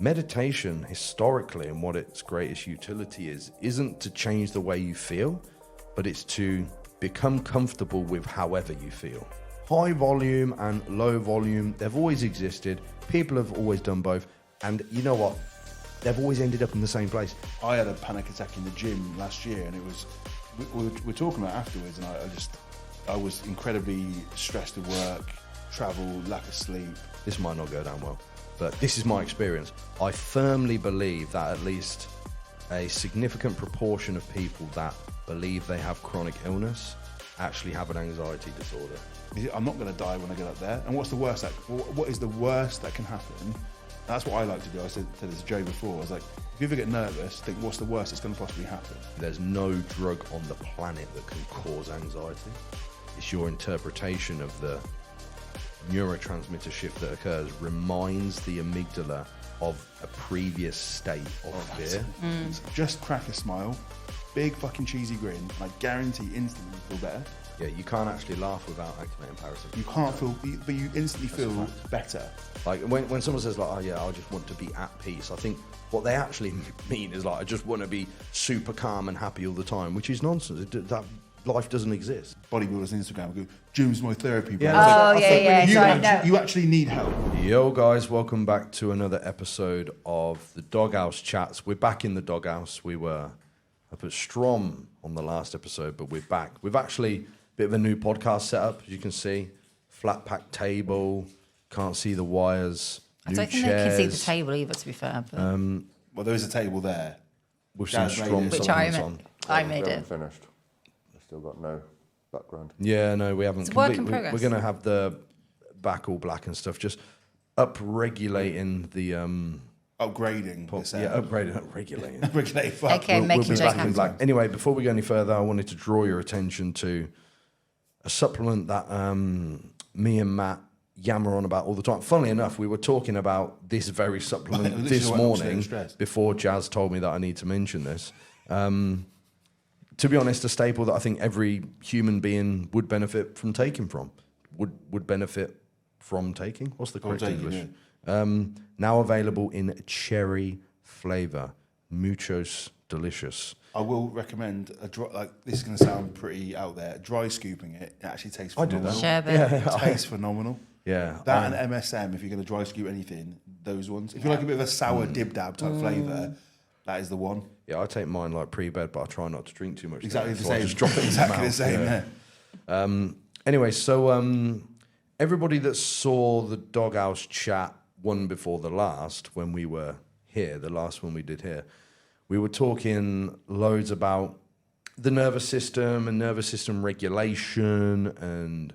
meditation historically and what its greatest utility isn't to change the way you feel, but it's to become comfortable with however you feel. High volume and low volume, they've always existed. People have always done both. And you know what? They've always ended up in the same place. I had a panic attack in the gym last year, and it was, we're talking about afterwards, and I was incredibly stressed at work, travel, lack of sleep. This might not go down well, but this is my experience. I firmly believe that at least a significant proportion of people that believe they have chronic illness actually have an anxiety disorder. I'm not going to die when I get up there. And what's the worst? What is the worst that can happen? That's what I like to do. I said to this Joe before, I was like, if you ever get nervous, think what's the worst that's going to possibly happen? There's no drug on the planet that can cause anxiety. It's your interpretation of the neurotransmitter shift that occurs reminds the amygdala of a previous state of fear. Just crack a smile, big fucking cheesy grin, and I guarantee instantly you feel better. Yeah, you can't actually laugh without activating parasympathetic. You can't feel, but you instantly feel better. Like when someone says like, oh yeah, I just want to be at peace, I think what they actually mean is like, I just want to be super calm and happy all the time, which is nonsense. That life doesn't exist. Bodybuilders on Instagram go, gym's my therapy, bro. Yeah. You actually need help. Yo guys, welcome back to another episode of the Doghouse Chats. We're back in the Doghouse. We were up at Strom on the last episode, but we're back. We've actually bit of a new podcast setup, as you can see. Flat pack table, can't see the wires. I don't think they can see the table either, to be fair. But Well, there is a table there. With some strong which supplements on. I made We it. haven't finished. I've still got no background. Yeah, no, we haven't. It's a work in progress. We're going to have the back all black and stuff, just up-regulating the... Upgrading. regulating. Upregulating. Fuck. Okay, We'll making be Jake back in black. Anyway, before we go any further, I wanted to draw your attention to a supplement that me and Matt yammer on about all the time. Funnily enough, we were talking about this very supplement this morning before Jazz told me that I need to mention this. To be honest, a staple that I think every human being would benefit from taking from. Would benefit from taking? What's the correct English? Now available in cherry flavour. Muchos delicious. I will recommend a dry, like this is going to sound pretty out there. Dry scooping it actually tastes phenomenal. I do that. Sherbet. It tastes phenomenal. Yeah. That and MSM, if you're going to dry scoop anything, those ones. If you like a bit of a sour dib-dab type flavour, that is the one. Yeah, I take mine like pre-bed, but I try not to drink too much. Exactly the so same. I just drop it in Exactly my the mouth. same, yeah. Anyway, so everybody that saw the Doghouse chat one before the last, when we were here, the last one we did here, we were talking loads about the nervous system and nervous system regulation and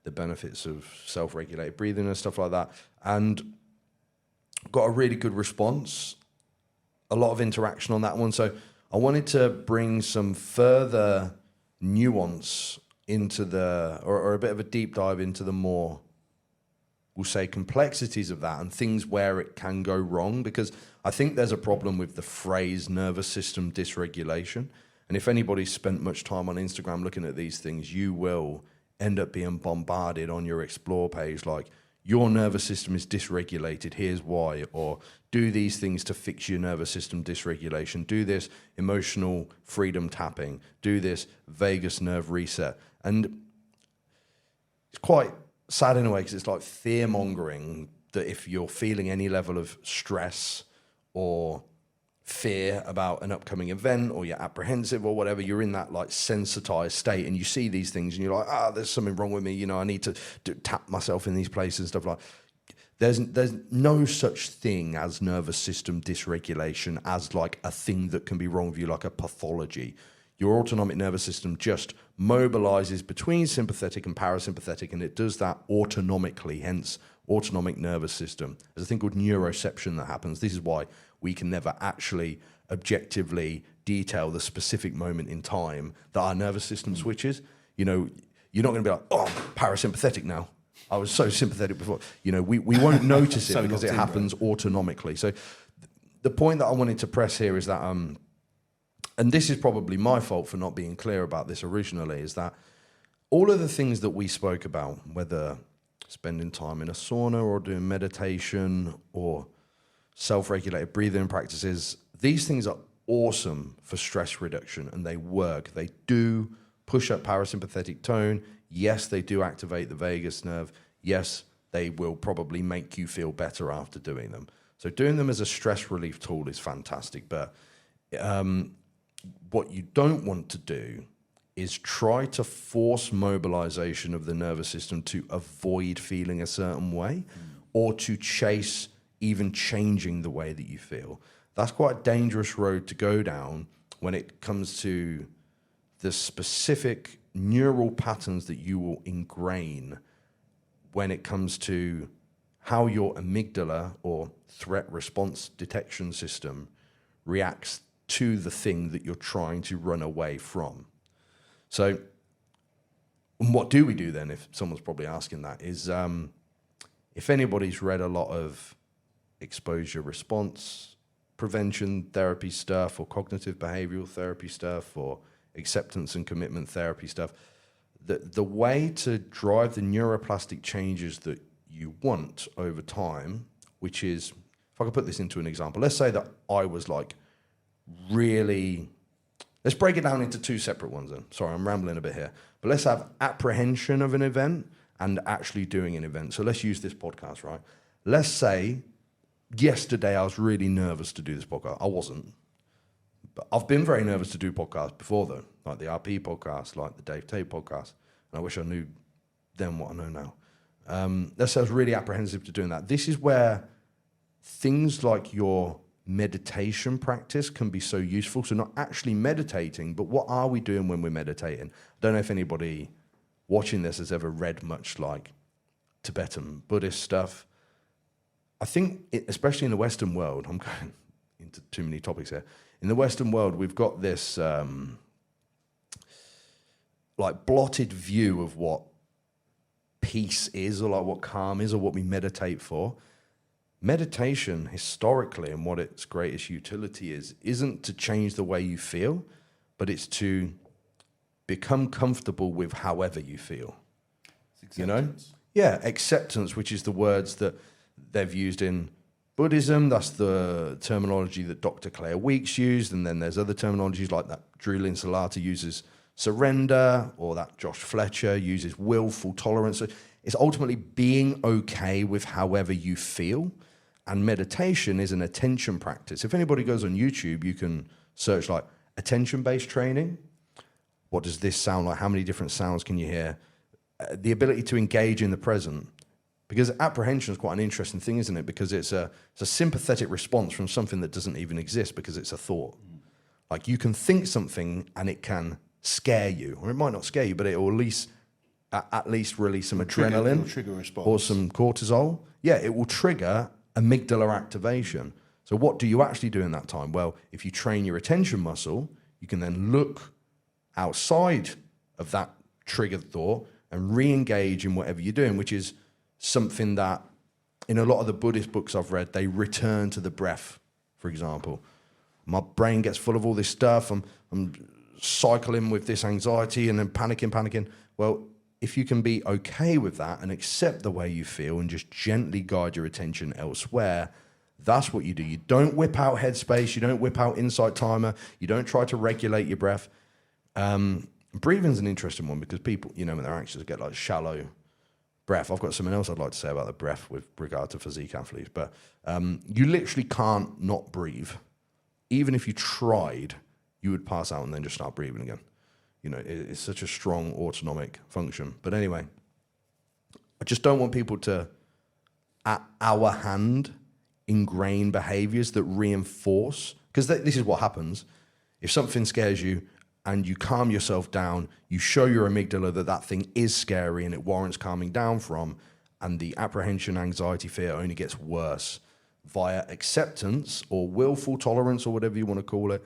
the benefits of self-regulated breathing and stuff like that, and got a really good response, a lot of interaction on that one. So I wanted to bring some further nuance into or a bit of a deep dive into the more, we'll say, complexities of that and things where it can go wrong, because I think there's a problem with the phrase nervous system dysregulation. And if anybody's spent much time on Instagram looking at these things, you will end up being bombarded on your explore page like, your nervous system is dysregulated, here's why, or do these things to fix your nervous system dysregulation, do this emotional freedom tapping, do this vagus nerve reset. And it's quite sad in a way, because it's like fear-mongering that if you're feeling any level of stress or fear about an upcoming event, or you're apprehensive or whatever, you're in that like sensitized state, and you see these things and you're like, there's something wrong with me, you know, I need to tap myself in these places and stuff like that. There's no such thing as nervous system dysregulation as like a thing that can be wrong with you, like a pathology. Your autonomic nervous system just mobilizes between sympathetic and parasympathetic, and it does that autonomically, hence autonomic nervous system. There's a thing called neuroception that happens. This is why we can never actually objectively detail the specific moment in time that our nervous system switches. You know, you're not going to be like, I'm parasympathetic now. I was so sympathetic before. You know, we won't notice it because it happens autonomically. So the point that I wanted to press here is that, and this is probably my fault for not being clear about this originally, is that all of the things that we spoke about, whether spending time in a sauna or doing meditation or self-regulated breathing practices. These things are awesome for stress reduction, and they work. They do push up parasympathetic tone. Yes, they do activate the vagus nerve. Yes, they will probably make you feel better after doing them. So doing them as a stress relief tool is fantastic. But what you don't want to do is try to force mobilization of the nervous system to avoid feeling a certain way or to chase even changing the way that you feel. That's quite a dangerous road to go down when it comes to the specific neural patterns that you will ingrain when it comes to how your amygdala or threat response detection system reacts to the thing that you're trying to run away from. So what do we do then, if someone's probably asking that, is if anybody's read a lot of exposure response prevention therapy stuff or cognitive behavioral therapy stuff or acceptance and commitment therapy stuff, the way to drive the neuroplastic changes that you want over time, which is, if I could put this into an example, let's say that I was like really, let's break it down into two separate ones then. Sorry, I'm rambling a bit here. But let's have apprehension of an event and actually doing an event. So let's use this podcast, right? Let's say yesterday I was really nervous to do this podcast. I wasn't. But I've been very nervous to do podcasts before though, like the RP podcast, like the Dave Tate podcast. And I wish I knew then what I know now. Let's say I was really apprehensive to doing that. This is where things like your meditation practice can be so useful. So not actually meditating, but what are we doing when we're meditating? I don't know if anybody watching this has ever read much like Tibetan Buddhist stuff. I think, especially in the Western world, I'm going into too many topics here. In the Western world, we've got this like blotted view of what peace is, or like what calm is, or what we meditate for. Meditation, historically, and what its greatest utility is, isn't to change the way you feel, but it's to become comfortable with however you feel. You know? Yeah, acceptance, which is the words that they've used in Buddhism. That's the terminology that Dr. Claire Weeks used, and then there's other terminologies like that Drew Lynn Salata uses surrender, or that Josh Fletcher uses willful tolerance. So it's ultimately being okay with however you feel. And meditation is an attention practice. If anybody goes on YouTube, you can search like attention-based training. What does this sound like? How many different sounds can you hear? The ability to engage in the present. Because apprehension is quite an interesting thing, isn't it? Because it's a sympathetic response from something that doesn't even exist because it's a thought. Like you can think something and it can scare you, or it might not scare you, but it will at least release some adrenaline trigger response. Or some cortisol. Yeah, it will trigger amygdala activation. So what do you actually do in that time? Well, if you train your attention muscle, you can then look outside of that triggered thought and re-engage in whatever you're doing, which is something that in a lot of the Buddhist books I've read, they return to the breath, for example. My brain gets full of all this stuff. I'm cycling with this anxiety and then panicking. Well, if you can be okay with that and accept the way you feel and just gently guide your attention elsewhere, that's what you do. You don't whip out Headspace. You don't whip out Insight Timer. You don't try to regulate your breath. Breathing's an interesting one because people, you know, when they're anxious, get like shallow breath. I've got something else I'd like to say about the breath with regard to physique athletes, but you literally can't not breathe. Even if you tried, you would pass out and then just start breathing again. You know, it's such a strong autonomic function. But anyway, I just don't want people to, at our hand, ingrain behaviors that reinforce, because this is what happens. If something scares you and you calm yourself down, you show your amygdala that that thing is scary and it warrants calming down from, and the apprehension, anxiety, fear only gets worse via acceptance or willful tolerance or whatever you want to call it,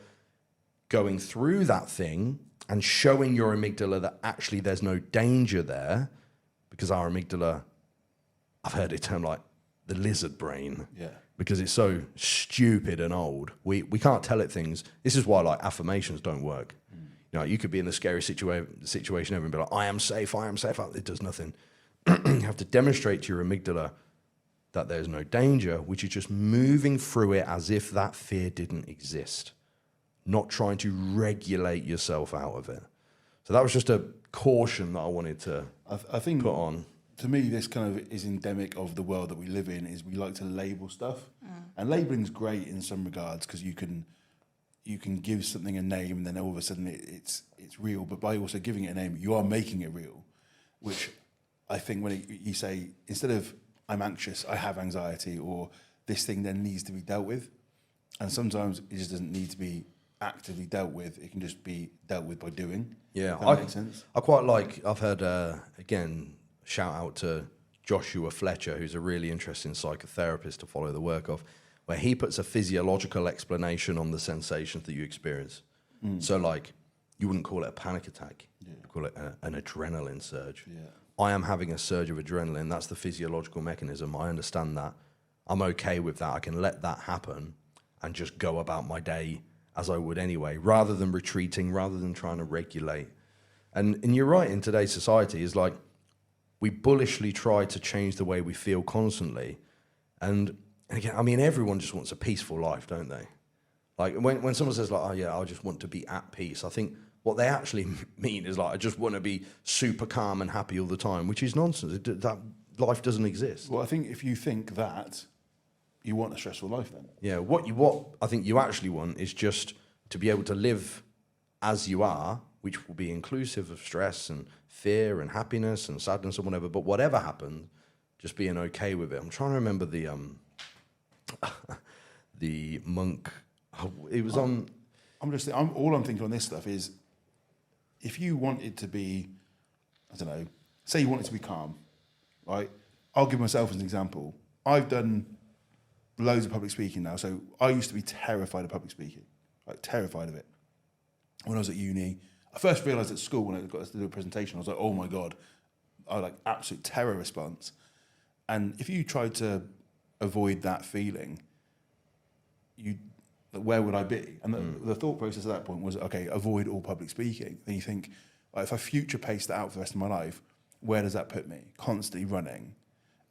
going through that thing and showing your amygdala that actually there's no danger there, because our amygdala, I've heard it termed like the lizard brain, because it's so stupid and old. We can't tell it things. This is why like affirmations don't work. You know, you could be in the scariest situation ever and be like, I am safe. It does nothing. You have to demonstrate to your amygdala that there's no danger, which is just moving through it as if that fear didn't exist, not trying to regulate yourself out of it. So that was just a caution that I wanted to I think put on. To me, this kind of is endemic of the world that we live in, is we like to label stuff. And labeling's great in some regards because you can give something a name and then all of a sudden it's real. But by also giving it a name, you are making it real, which I think when you say, instead of I'm anxious, I have anxiety, or this thing then needs to be dealt with. And sometimes it just doesn't need to be actively dealt with. It can just be dealt with by doing. Yeah, that makes sense. I quite like, I've heard, again, shout out to Joshua Fletcher, who's a really interesting psychotherapist to follow the work of, where he puts a physiological explanation on the sensations that you experience. So like, you wouldn't call it a panic attack. You call it an adrenaline surge. Yeah. I am having a surge of adrenaline. That's the physiological mechanism. I understand that. I'm okay with that. I can let that happen and just go about my day as I would anyway, rather than retreating, rather than trying to regulate. And you're right, in today's society, is like, we bullishly try to change the way we feel constantly. And again, I mean, everyone just wants a peaceful life, don't they? Like, when someone says, like, oh yeah, I just want to be at peace, I think what they actually mean is, like, I just want to be super calm and happy all the time, which is nonsense. That life doesn't exist. Well, I think if you think that, you want a stressful life then. Yeah, what I think you actually want is just to be able to live as you are, which will be inclusive of stress and fear and happiness and sadness and whatever. But whatever happened, just being okay with it. I'm trying to remember the the monk. It was on. All I'm thinking on this stuff is, if you wanted to be, I don't know, say you wanted to be calm, right? I'll give myself as an example. I've done loads of public speaking now. So I used to be terrified of public speaking, like terrified of it. When I was at uni, I first realised at school when I got to do a presentation, I was like, oh my God, I like absolute terror response. And if you tried to avoid that feeling, where would I be? And the thought process at that point was, okay, avoid all public speaking. Then you think, well, if I future pace that out for the rest of my life, where does that put me? Constantly running.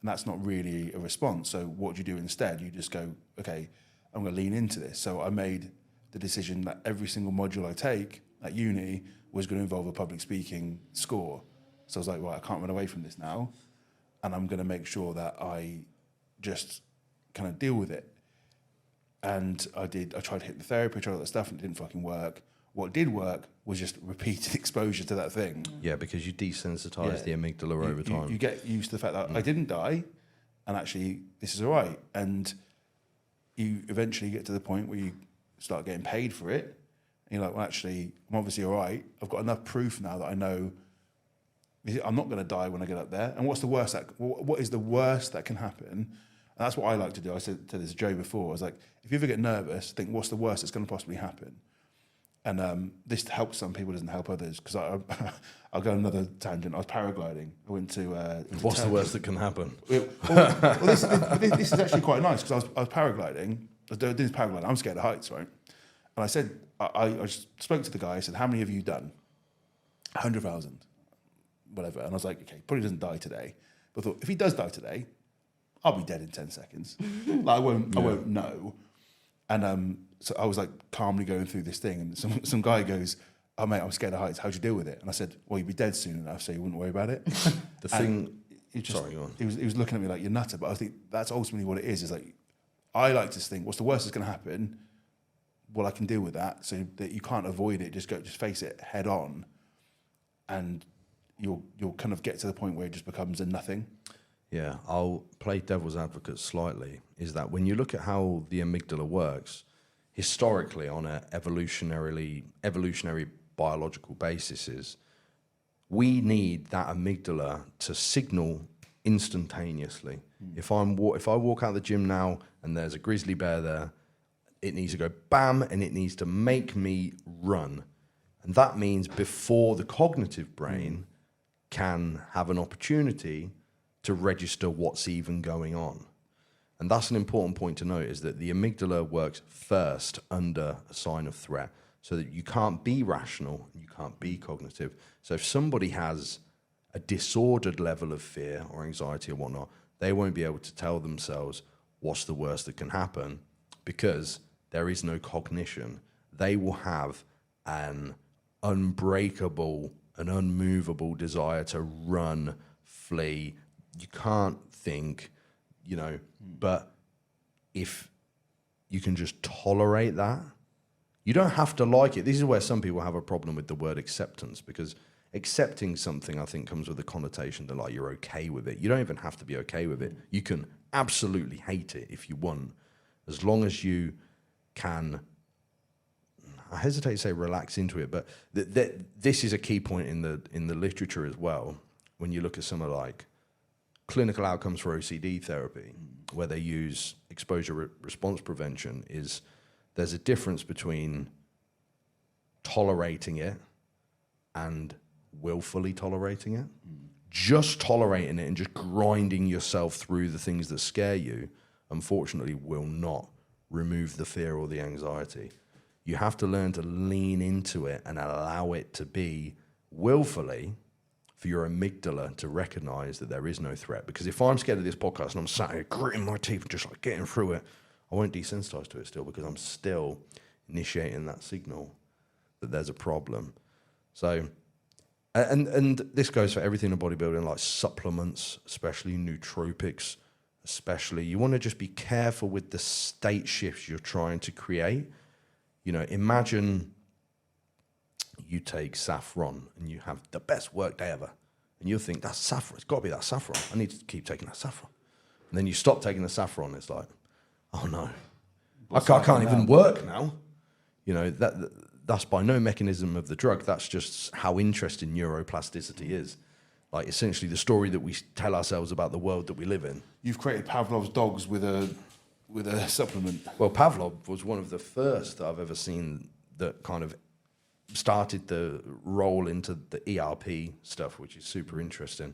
And that's not really a response. So what do you do instead? You just go, okay, I'm going to lean into this. So I made the decision that every single module I take at uni was going to involve a public speaking score. So I was like, right, I can't run away from this now. And I'm going to make sure that I just kind of deal with it. And I tried hitting the therapy, I tried all that stuff, and it didn't fucking work. What did work was just repeated exposure to that thing. Yeah, because you desensitize the amygdala over time. You get used to the fact that I didn't die, and actually this is all right. And you eventually get to the point where you start getting paid for it. And you're like, well, actually, I'm obviously all right. I've got enough proof now that I know I'm not going to die when I get up there. And what's the worst? What is the worst that can happen? And that's what I like to do. I said to this Joe before, I was like, if you ever get nervous, think, what's the worst that's going to possibly happen? And this helps some people, doesn't help others. Because I'll go on another tangent. I was paragliding. I went to What's the worst that can happen? Well, this is actually quite nice, because I was paragliding. I was doing this paragliding. I'm scared of heights, right? And I said, I just spoke to the guy. I said, how many have you done? 100,000, whatever. And I was like, okay, probably doesn't die today. But I thought, if he does die today, I'll be dead in 10 seconds. Like, I won't know. And so I was like calmly going through this thing, and some guy goes, oh mate, I'm scared of heights, how'd you deal with it? And I said, well, you'd be dead soon enough, so you wouldn't worry about it. Sorry, go on. He was looking at me like, you're nutter. But I think that's ultimately what it is like, I like to think, what's the worst that's going to happen? Well, I can deal with that, so that you can't avoid it. Just face it head on, and you'll kind of get to the point where it just becomes a nothing. Yeah, I'll play devil's advocate slightly, is that when you look at how the amygdala works, historically on an evolutionary biological basis, we need that amygdala to signal instantaneously. If I walk out of the gym now and there's a grizzly bear there, it needs to go bam, and it needs to make me run. And that means before the cognitive brain can have an opportunity to register what's even going on. And that's an important point to note, is that the amygdala works first under a sign of threat, so that you can't be rational, you can't be cognitive. So if somebody has a disordered level of fear or anxiety or whatnot, they won't be able to tell themselves what's the worst that can happen because there is no cognition. They will have an unbreakable, an unmovable desire to run, flee. You can't think, you know, but if you can just tolerate that, you don't have to like it. This is where some people have a problem with the word acceptance, because accepting something, I think, comes with a connotation that, like, you're okay with it. You don't even have to be okay with it. You can absolutely hate it if you want, as long as you can, I hesitate to say relax into it, but this is a key point in the literature as well. When you look at some of, like, clinical outcomes for OCD therapy, where they use exposure response prevention, is there's a difference between tolerating it and willfully tolerating it. Just tolerating it and just grinding yourself through the things that scare you, unfortunately, will not remove the fear or the anxiety. You have to learn to lean into it and allow it to be willfully, for your amygdala to recognize that there is no threat. Because if I'm scared of this podcast and I'm sat here gritting my teeth and just like getting through it, I won't desensitize to it still, because I'm still initiating that signal that there's a problem. So, and this goes for everything in bodybuilding, like supplements, especially nootropics, especially. You want to just be careful with the state shifts you're trying to create. You know, imagine you take saffron and you have the best work day ever, and you think, that's saffron, it's got to be that saffron, I need to keep taking that saffron. And then you stop taking the saffron, it's like, oh no, I can't even work now. You know, that's by no mechanism of the drug, that's just how interesting neuroplasticity is. Like, essentially the story that we tell ourselves about the world that we live in. You've created Pavlov's dogs with a supplement. Well, Pavlov was one of the first that I've ever seen that kind of started the roll into the ERP stuff, which is super interesting.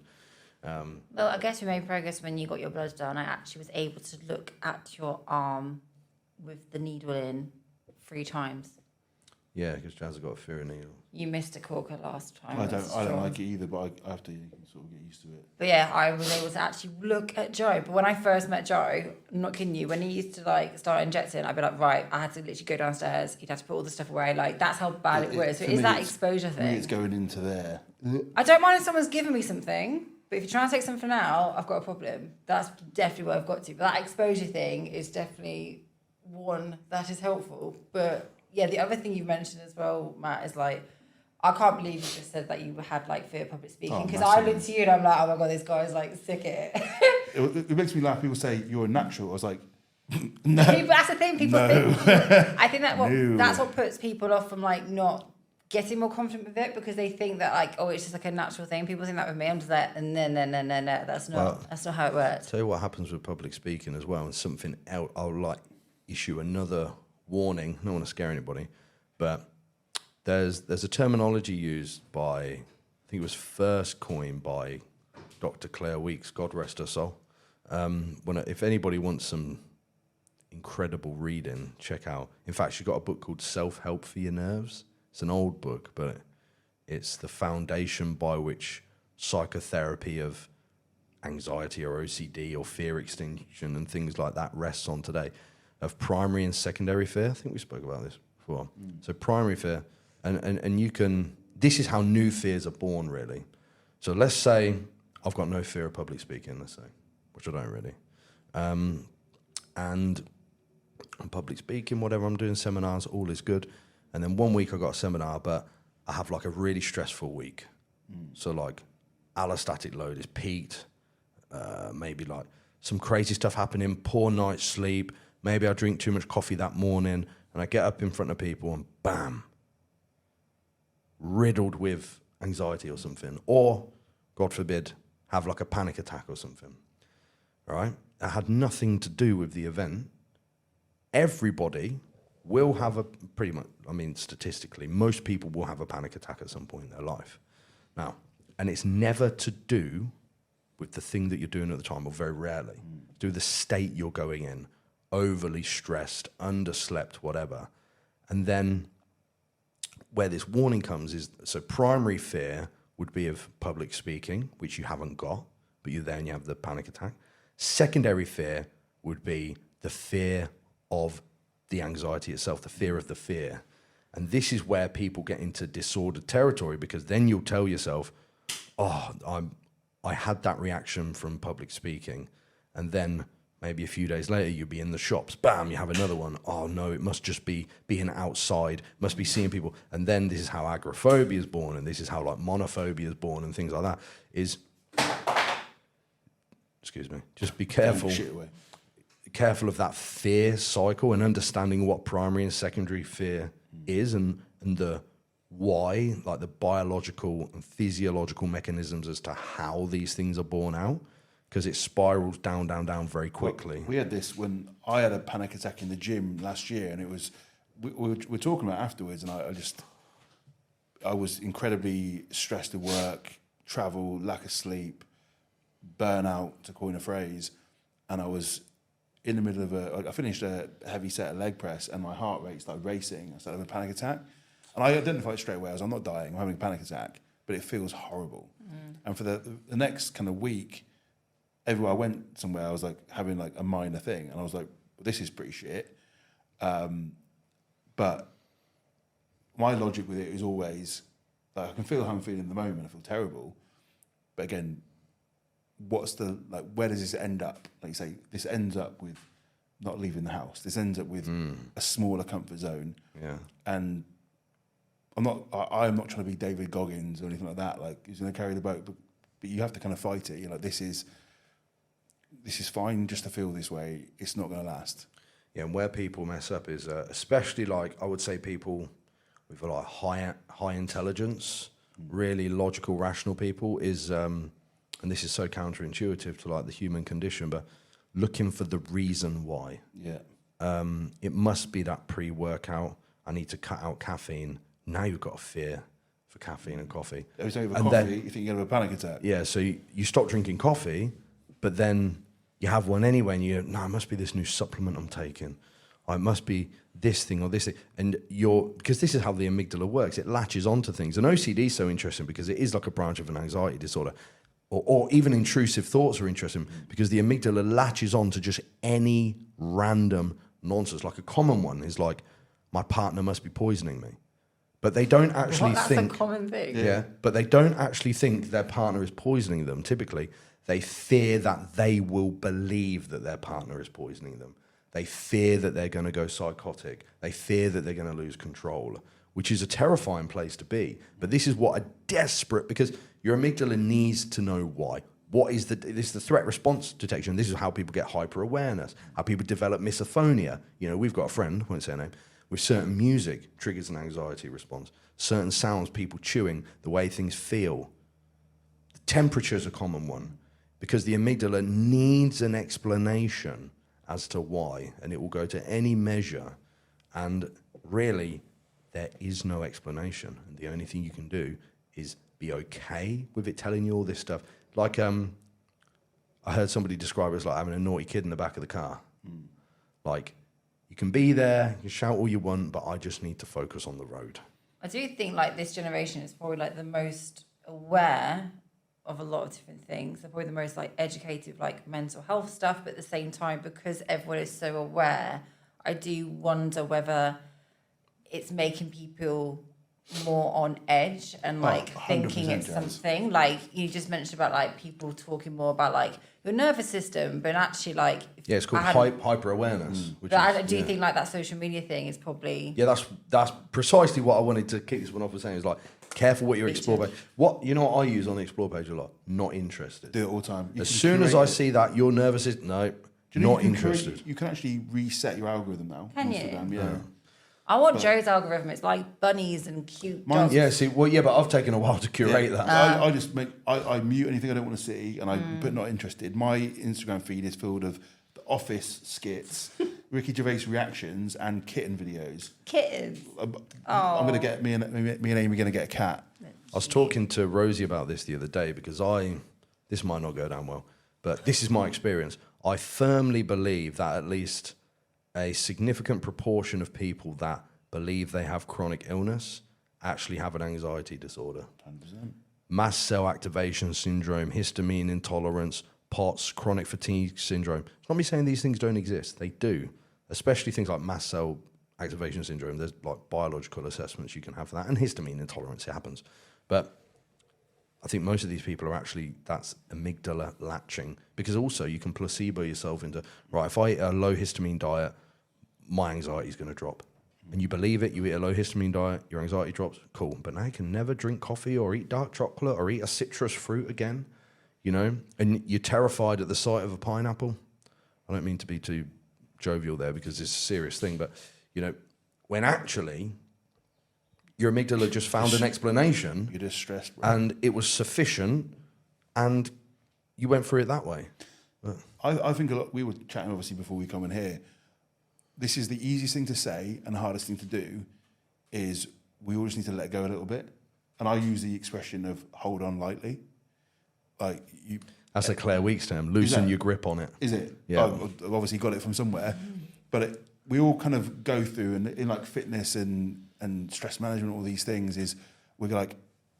Well, I guess we made progress when you got your blood done. I actually was able to look at your arm with the needle in 3 times. Yeah, because Jazz has got a fear of needles. You missed a corker last time. I don't like it either, but I have to sort of get used to it. But yeah, I was able to actually look at Joe. But when I first met Joe, I'm not kidding you, when he used to like start injecting, I'd be like, right, I had to literally go downstairs. He'd have to put all the stuff away. Like, that's how bad it was. So it is that exposure thing. For me, it's going into there. I don't mind if someone's giving me something, but if you're trying to take something out, I've got a problem. That's definitely what I've got to. But that exposure thing is definitely one that is helpful. But yeah, the other thing you mentioned as well, Matt, is like, I can't believe you just said that you had like fear of public speaking, because I looked at you and I'm like, oh my god, this guy's like sick at it. It makes me laugh. People say you're a natural. I was like, no. That's the thing. People think. I think that's what puts people off from like not getting more confident with it, because they think that like, oh, it's just like a natural thing. People think that with me. I'm just like, no. That's not how it works. Tell you what happens with public speaking as well, and something else. I'll like issue another warning. I don't want to scare anybody, but there's a terminology used by, I think it was first coined by Dr. Claire Weeks, God rest her soul. If anybody wants some incredible reading, check out. In fact, she's got a book called Self-Help for Your Nerves. It's an old book, but it's the foundation by which psychotherapy of anxiety or OCD or fear extinction and things like that rests on today, of primary and secondary fear. I think we spoke about this before. So primary fear, and you can, this is how new fears are born, really. So let's say I've got no fear of public speaking, let's say, which I don't really. And I'm public speaking, whatever, I'm doing seminars, all is good. And then one week I got a seminar, but I have like a really stressful week. So like allostatic load is peaked, maybe like some crazy stuff happening, poor night's sleep, maybe I drink too much coffee that morning, and I get up in front of people and bam, riddled with anxiety or something, or God forbid, have like a panic attack or something. All right? It had nothing to do with the event. Everybody will have a, pretty much, I mean, statistically, most people will have a panic attack at some point in their life. Now, and it's never to do with the thing that you're doing at the time, or very rarely. Do the state you're going in, overly stressed, underslept, whatever. And then where this warning comes is, so primary fear would be of public speaking, which you haven't got, but you have the panic attack. Secondary fear would be the fear of the anxiety itself, the fear of the fear. And this is where people get into disordered territory, because then you'll tell yourself, oh, I had that reaction from public speaking. And then maybe a few days later, you'll be in the shops, bam, you have another one. Oh no, it must just be being outside, must be seeing people. And then this is how agoraphobia is born, and this is how like monophobia is born, and things like that. Excuse me, just be careful. Shit away. Careful of that fear cycle and understanding what primary and secondary fear is, and the why, like the biological and physiological mechanisms as to how these things are born out, because it spirals down very quickly. Well, we had this when I had a panic attack in the gym last year, and it was, we were talking about it afterwards, and I was incredibly stressed at work, travel, lack of sleep, burnout, to coin a phrase, and I was in the middle of I finished a heavy set of leg press, and my heart rate started racing. I started having a panic attack, and I identified straight away. I'm not dying. I'm having a panic attack, but it feels horrible. And for the next kind of week, everywhere I went somewhere, I was like having like a minor thing, and I was like, well, this is pretty shit. But my logic with it is always like, I can feel how I'm feeling in the moment. I feel terrible, but again, what's the, like, where does this end up? Like you say, this ends up with not leaving the house. This ends up with a smaller comfort zone. Yeah. And I'm not trying to be David Goggins or anything like that. Like, he's going to carry the boat, but you have to kind of fight it. You're like, this is fine just to feel this way. It's not going to last. Yeah, and where people mess up is, especially like, I would say people with like high intelligence, really logical, rational people is, and this is so counterintuitive to like the human condition, but looking for the reason why. Yeah. It must be that pre-workout, I need to cut out caffeine. Now you've got a fear for caffeine and coffee. Every time you have a coffee, you think you're going to have a panic attack. Yeah, so you stop drinking coffee, but then you have one anyway, and you go, no, it must be this new supplement I'm taking. Or it must be this thing or this thing. And because this is how the amygdala works, it latches onto things. And OCD is so interesting because it is like a branch of an anxiety disorder. Or even intrusive thoughts are interesting because the amygdala latches on to just any random nonsense. Like a common one is like, my partner must be poisoning me. But they don't actually think... That's a common thing. Yeah, but they don't actually think their partner is poisoning them. Typically, they fear that they will believe that their partner is poisoning them. They fear that they're going to go psychotic. They fear that they're going to lose control, which is a terrifying place to be. But this is what a desperate... Because your amygdala needs to know why. This is the threat response detection. This is how people get hyper-awareness, how people develop misophonia. You know, we've got a friend, I won't say her name, with certain music triggers an anxiety response. Certain sounds, people chewing, the way things feel. The temperature is a common one because the amygdala needs an explanation as to why, and it will go to any measure. And really, there is no explanation. And the only thing you can do is be okay with it telling you all this stuff. Like, I heard somebody describe it as like having a naughty kid in the back of the car. Like, you can be there, you can shout all you want, but I just need to focus on the road. I do think like this generation is probably like the most aware of a lot of different things. They're probably the most like educated, like mental health stuff, but at the same time, because everyone is so aware, I do wonder whether it's making people more on edge and like thinking it's something. Like you just mentioned about like people talking more about like your nervous system, but actually like it's called hyper awareness. But I do think like that social media thing is probably that's precisely what I wanted to kick this one off with saying is like careful what you explore page. What you know what I use on the explore page a lot? Not interested. Do it all the time. As soon as I see that your nervous system, no, not interested. You can actually reset your algorithm now. Can you? Instagram, yeah. I want Joe's algorithm. It's like bunnies and cute dogs. Yeah, see, but I've taken a while to curate that. I just I mute anything I don't want to see, and I put not interested. My Instagram feed is filled of the Office skits, Ricky Gervais reactions, and kitten videos. Kittens. I'm gonna get me and Amy are gonna get a cat. I was talking to Rosie about this the other day because this might not go down well, but this is my experience. I firmly believe that at least a significant proportion of people that believe they have chronic illness actually have an anxiety disorder. 100%. Mast cell activation syndrome, histamine intolerance, POTS, chronic fatigue syndrome. It's not me saying these things don't exist. They do, especially things like mast cell activation syndrome. There's like biological assessments you can have for that, and histamine intolerance. It happens, but I think most of these people are actually, that's amygdala latching, because also you can placebo yourself into, right, if I eat a low histamine diet, my anxiety is going to drop. And you believe it, you eat a low histamine diet, your anxiety drops, cool. But now you can never drink coffee or eat dark chocolate or eat a citrus fruit again, you know? And you're terrified at the sight of a pineapple. I don't mean to be too jovial there because it's a serious thing, but, you know, when actually your amygdala just found an explanation. You're just stressed, bro. And it was sufficient, and you went through it that way. I think a lot, we were chatting obviously before we come in here. This is the easiest thing to say and the hardest thing to do is we all just need to let go a little bit. And I use the expression of hold on lightly. Like you. That's a Claire Weeks term. Loosen your grip on it. Is it? Yeah. I've obviously got it from somewhere, but we all kind of go through, and in like fitness and stress management, all these things is we're like,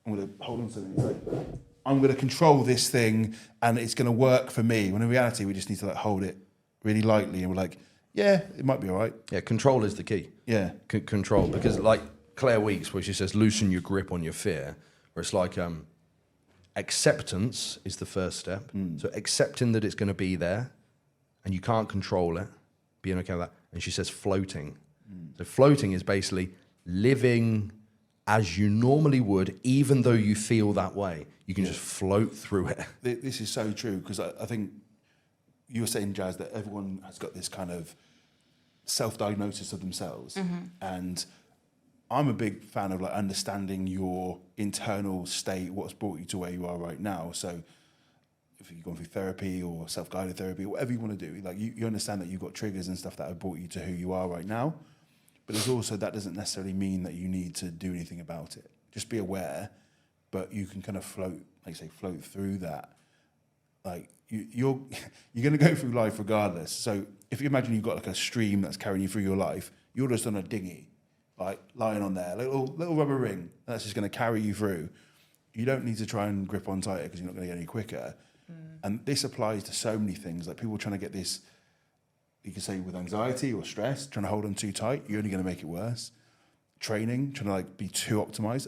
I'm going to hold on to something. It's like, I'm going to control this thing and it's going to work for me. When in reality, we just need to like hold it really lightly, and we're like, yeah, it might be all right. Yeah, control is the key. Yeah. Control, because like Claire Weeks, where she says loosen your grip on your fear, where it's like acceptance is the first step. So accepting that it's going to be there and you can't control it, being okay with that. And she says floating. So floating is basically living as you normally would, even though you feel that way. You can just float through it. This is so true, because I think you were saying, Jazz, that everyone has got this kind of self-diagnosis of themselves. And I'm a big fan of like understanding your internal state, what's brought you to where you are right now. So if you've gone through therapy or self-guided therapy, whatever you want to do, like you understand that you've got triggers and stuff that have brought you to who you are right now. But there's also, that doesn't necessarily mean that you need to do anything about it. Just be aware, but you can kind of float, like say, float through that. Like you're going to go through life regardless. So if you imagine you've got like a stream that's carrying you through your life, you're just on a dinghy, like lying on there, little rubber ring that's just going to carry you through. You don't need to try and grip on tighter because you're not going to get any quicker. And this applies to so many things. Like people trying to get this, you could say with anxiety or stress, trying to hold on too tight, you're only going to make it worse. Training, trying to like be too optimized.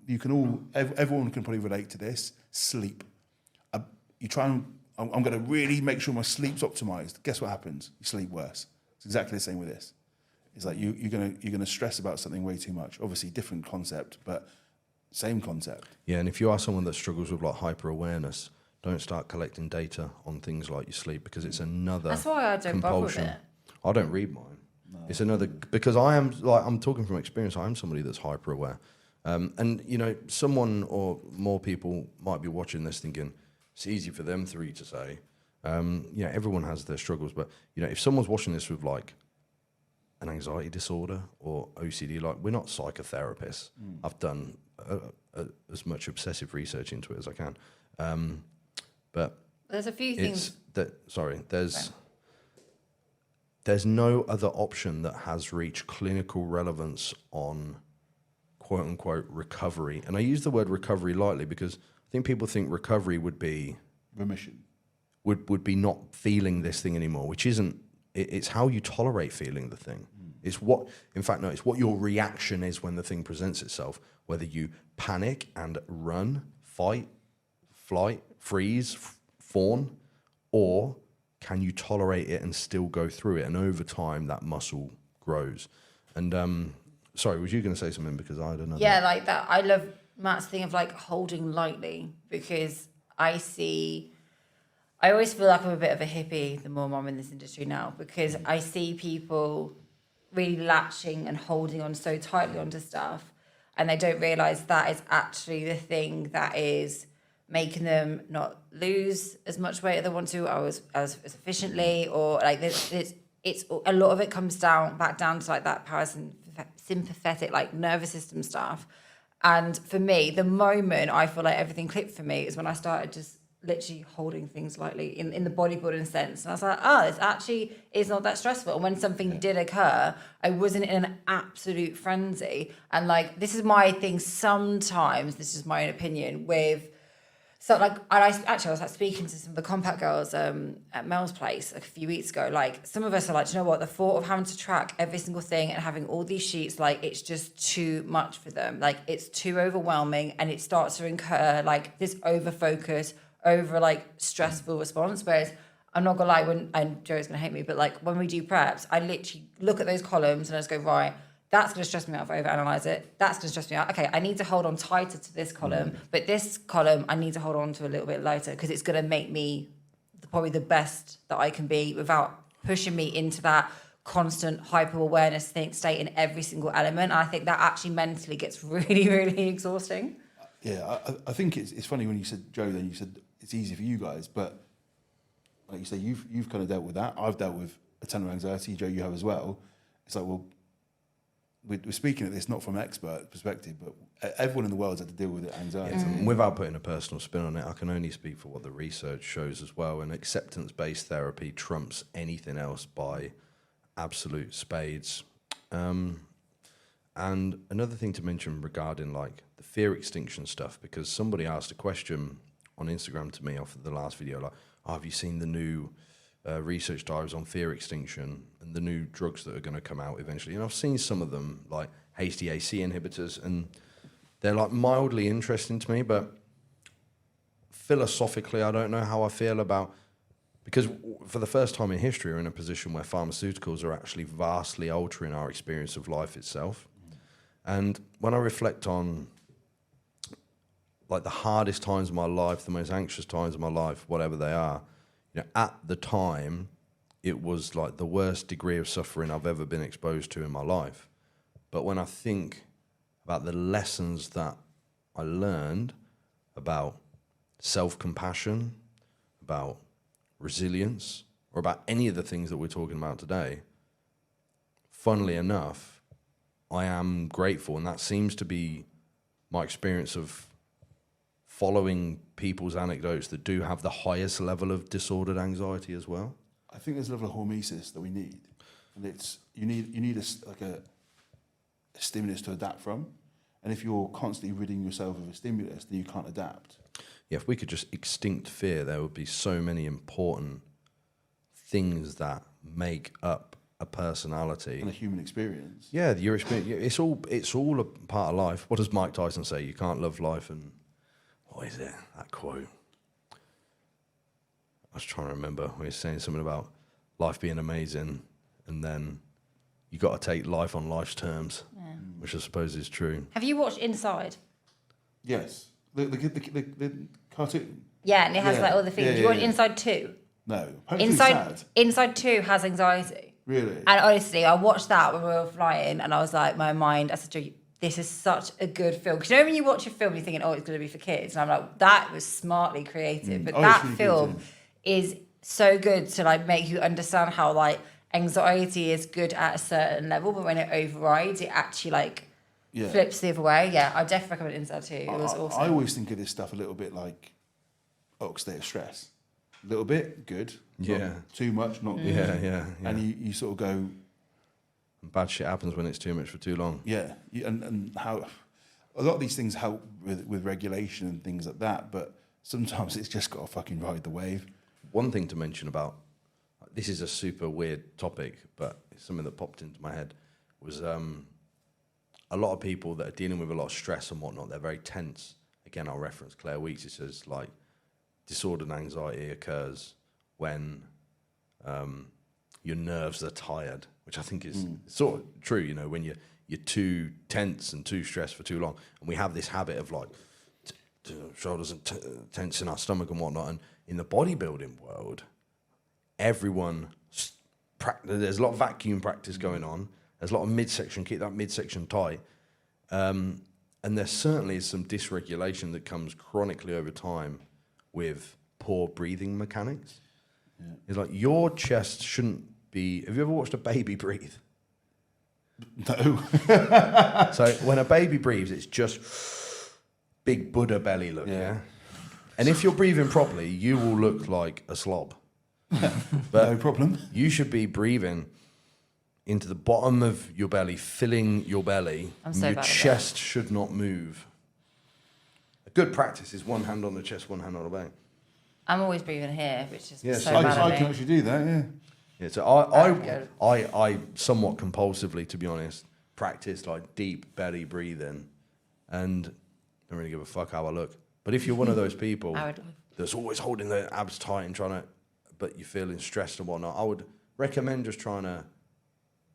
You can all, everyone can probably relate to this. Sleep. You try and, I'm going to really make sure my sleep's optimized. Guess what happens? You sleep worse. It's exactly the same with this. It's like you're gonna stress about something way too much. Obviously, different concept, but same concept. Yeah, and if you are someone that struggles with like hyper awareness, don't start collecting data on things like your sleep, because it's another That's why I don't bother with compulsion. it. I don't read mine. No. It's another, because I am, like, I'm talking from experience. I am somebody that's hyper aware, and you know, someone or more people might be watching this thinking it's easy for them three to say. You know, everyone has their struggles, but you know, if someone's watching this with like an anxiety disorder or OCD, like, we're not psychotherapists. I've done as much obsessive research into it as I can, but there's a few things. There's no other option that has reached clinical relevance on quote unquote recovery. And I use the word recovery lightly because I think people think recovery would be remission, would be not feeling this thing anymore, which isn't. It's how you tolerate feeling the thing. It's what, in fact, no, it's what your reaction is when the thing presents itself. Whether you panic and run, fight, flight, freeze, fawn, or can you tolerate it and still go through it? And over time, that muscle grows. And sorry, was you going to say something? Because I don't know. Yeah, like that. I love Matt's thing of like holding lightly, because I always feel like I'm a bit of a hippie the more I'm in this industry now, because I see people really latching and holding on so tightly onto stuff, and they don't realize that is actually the thing that is making them not lose as much weight as they want to, or as efficiently, or like it's a lot of it comes back down to like that parasympathetic, like nervous system stuff. And for me, the moment I feel like everything clicked for me is when I started just literally holding things lightly in the bodybuilding sense. And I was like, this actually is not that stressful. And when something did occur, I wasn't in an absolute frenzy. And like, this is my thing sometimes, this is my own opinion, with So like, I was like speaking to some of the compact girls at Mel's place like a few weeks ago. Like some of us are like, do you know what? The thought of having to track every single thing and having all these sheets, like it's just too much for them. Like it's too overwhelming, and it starts to incur like this over focus, over like stressful response. Whereas I'm not gonna lie, and Joe's gonna hate me, but like when we do preps, I literally look at those columns and I just go, right, that's going to stress me out if I overanalyze it. That's going to stress me out. Okay, I need to hold on tighter to this column, but this column I need to hold on to a little bit lighter because it's going to make me probably the best that I can be without pushing me into that constant hyper-awareness state in every single element. And I think that actually mentally gets really, really exhausting. Yeah, I think it's funny when you said, Joe, then you said it's easy for you guys, but like you say, you've kind of dealt with that. I've dealt with a ton of anxiety. Joe, you have as well. It's like, well, we're speaking of this not from an expert perspective, but everyone in the world's had to deal with anxiety. And without putting a personal spin on it, I can only speak for what the research shows as well. And acceptance-based therapy trumps anything else by absolute spades. And another thing to mention regarding like the fear extinction stuff, because somebody asked a question on Instagram to me off of the last video, like, oh, have you seen the new research diaries on fear extinction and the new drugs that are going to come out eventually? And I've seen some of them, like HDAC inhibitors, and they're like mildly interesting to me, but philosophically, I don't know how I feel about, because for the first time in history, we're in a position where pharmaceuticals are actually vastly altering our experience of life itself. And when I reflect on like the hardest times of my life, the most anxious times of my life, whatever they are, you know, at the time, it was like the worst degree of suffering I've ever been exposed to in my life. But when I think about the lessons that I learned about self-compassion, about resilience, or about any of the things that we're talking about today, funnily enough, I am grateful. And that seems to be my experience of following people's anecdotes that do have the highest level of disordered anxiety as well. I think there's a level of hormesis that we need, and it's you need a stimulus to adapt from, and if you're constantly ridding yourself of a stimulus, then you can't adapt. Yeah, if we could just extinct fear, there would be so many important things that make up a personality And a human experience. Yeah, your experience. It's all a part of life. What does Mike Tyson say? You can't love life and what is it? That quote. I was trying to remember. He was saying something about life being amazing, and then you got to take life on life's terms, which I suppose is true. Have you watched Inside? Yes, the cartoon. Yeah, and it has like all the things. Do you watch yeah. Inside 2? No, Inside 2 has anxiety. Really? And honestly, I watched that when we were flying, and I was like, my mind, I said, Joe, this is such a good film. Because you know when you watch a film, you're thinking, oh, it's going to be for kids. And I'm like, that was smartly creative. But that really film is so good to like make you understand how like anxiety is good at a certain level, but when it overrides, it actually like flips the other way. Yeah, I definitely recommend Inside 2. It was awesome. I always think of this stuff a little bit like oxidative stress. A little bit, good. Yeah. Not too much, not good. Yeah. And you sort of go... Bad shit happens when it's too much for too long. Yeah, and how... A lot of these things help with regulation and things like that, but sometimes it's just got to fucking ride the wave. One thing to mention about... This is a super weird topic, but it's something that popped into my head, was a lot of people that are dealing with a lot of stress and whatnot, they're very tense. Again, I'll reference Claire Weeks. It says, like, disordered anxiety occurs when your nerves are tired, which I think is sort of true, you know, when you're too tense and too stressed for too long. And we have this habit of like shoulders and tense in our stomach and whatnot. And in the bodybuilding world, everyone, there's a lot of vacuum practice going on. There's a lot of midsection, keep that midsection tight. And there certainly is some dysregulation that comes chronically over time with poor breathing mechanics. Yeah. It's like your chest shouldn't be... Have you ever watched a baby breathe? No. So when a baby breathes, it's just big Buddha belly look, yeah? And if you're breathing properly, you will look like a slob. But no problem. You should be breathing into the bottom of your belly, filling your belly. I'm so your bad at chest should not move. good practice is one hand on the chest, one hand on the belly. I'm always breathing here, which is Yeah, so so bad I at can me. actually do that, yeah. Yeah, so Good. I somewhat compulsively, to be honest, practice like deep belly breathing, and don't really give a fuck how I look. But if you're one of those people I would- that's always holding their abs tight and trying to, but you're feeling stressed and whatnot, I would recommend just trying to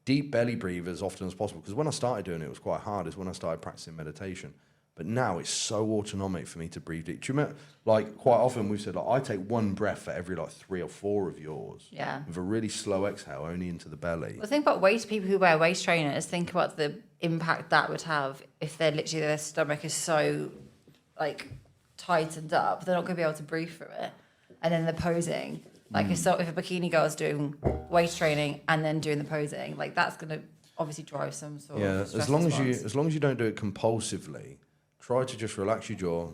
deep belly breathe as often as possible. Because when I started doing it, it was quite hard. Is when I started practicing meditation. But now it's so autonomic for me to breathe deep. Do you remember, like, quite often we've said, like, I take one breath for every, like, 3 or 4 of yours. Yeah. With a really slow exhale, only into the belly. Well, think about people who wear waist trainers. Think about the impact that would have if they're literally their stomach is so like tightened up, they're not going to be able to breathe through it. And then the posing, like if a bikini girl is doing waist training and then doing the posing, like that's going to obviously drive some sort of stress as long response. as you don't do it compulsively, try to just relax your jaw,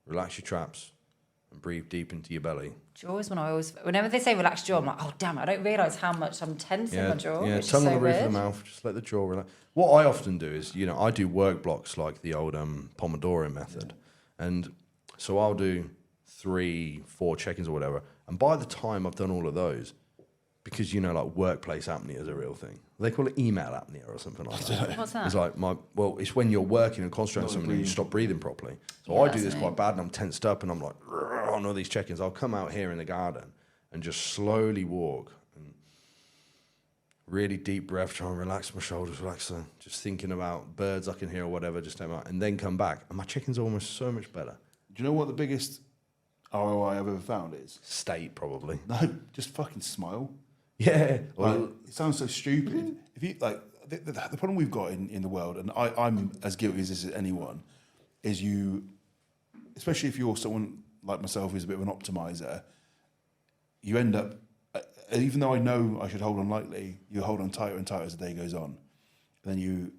relax your traps, and breathe deep into your belly. Jaw is when I always, whenever they say relax jaw, I'm like, oh damn, I don't realise how much I'm tensing my jaw. Yeah, which is tongue so on the roof weird. of the mouth, just let the jaw relax. What I often do is, I do work blocks like the old Pomodoro method. And so I'll do 3, 4 check-ins or whatever. And by the time I've done all of those, because, like workplace apnea is a real thing. They call it email apnea or something like that. What's that? It's like it's when you're working and concentrating on something and you stop breathing properly. So Yeah, I do that's this me. quite bad and I'm tensed up and I'm like, on all these check-ins. I'll come out here in the garden and just slowly walk and really deep breath, try and relax my shoulders, just thinking about birds I can hear or whatever, just take them out, and then come back. And my check-ins are almost so much better. Do you know what the biggest ROI I've ever found is? State, probably. No, just fucking smile. Yeah. Like, it sounds so stupid. If you like, the problem we've got in the world, and I'm as guilty as this as anyone, is you, especially if you're someone like myself who's a bit of an optimizer, you end up, even though I know I should hold on lightly, you hold on tighter and tighter as the day goes on. And then you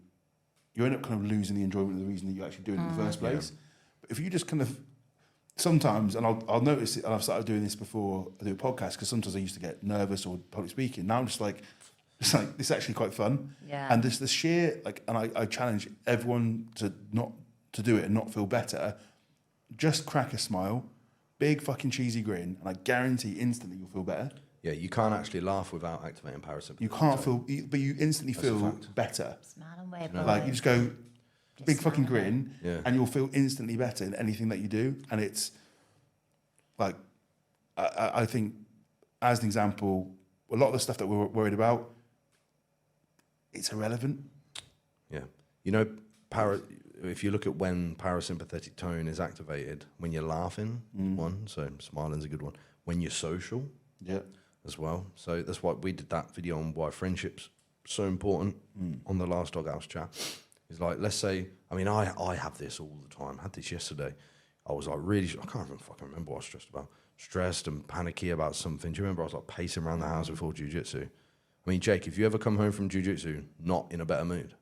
end up kind of losing the enjoyment of the reason that you're actually doing it in the first place. But if you just kind of, sometimes, and I'll notice it, and I've started doing this before I do a podcast, because sometimes I used to get nervous or public speaking. Now I'm just like, this is actually quite fun. Yeah. And this the sheer, and I challenge everyone to do it and not feel better. Just crack a smile, big fucking cheesy grin, and I guarantee instantly you'll feel better. Yeah, you can't actually laugh without activating parasympathetic. You can't feel, but you instantly That's a feel fact. better. Smile and wave. Like you just go, big Just fucking smile. grin, Yeah. and you'll feel instantly better in anything that you do. And it's like, I think, as an example, a lot of the stuff that we're worried about, it's irrelevant. Yeah. If you look at when parasympathetic tone is activated, when you're laughing, one, so smiling's a good one. When you're social, Yeah. as well. So that's why we did that video on why friendship's so important on the last Doghouse chat. It's like, let's say, I have this all the time. I had this yesterday. I was like I can't even fucking remember what I was stressed about. Stressed and panicky about something. Do you remember I was like pacing around the house before jiu-jitsu? Jake, if you ever come home from jiu-jitsu not in a better mood?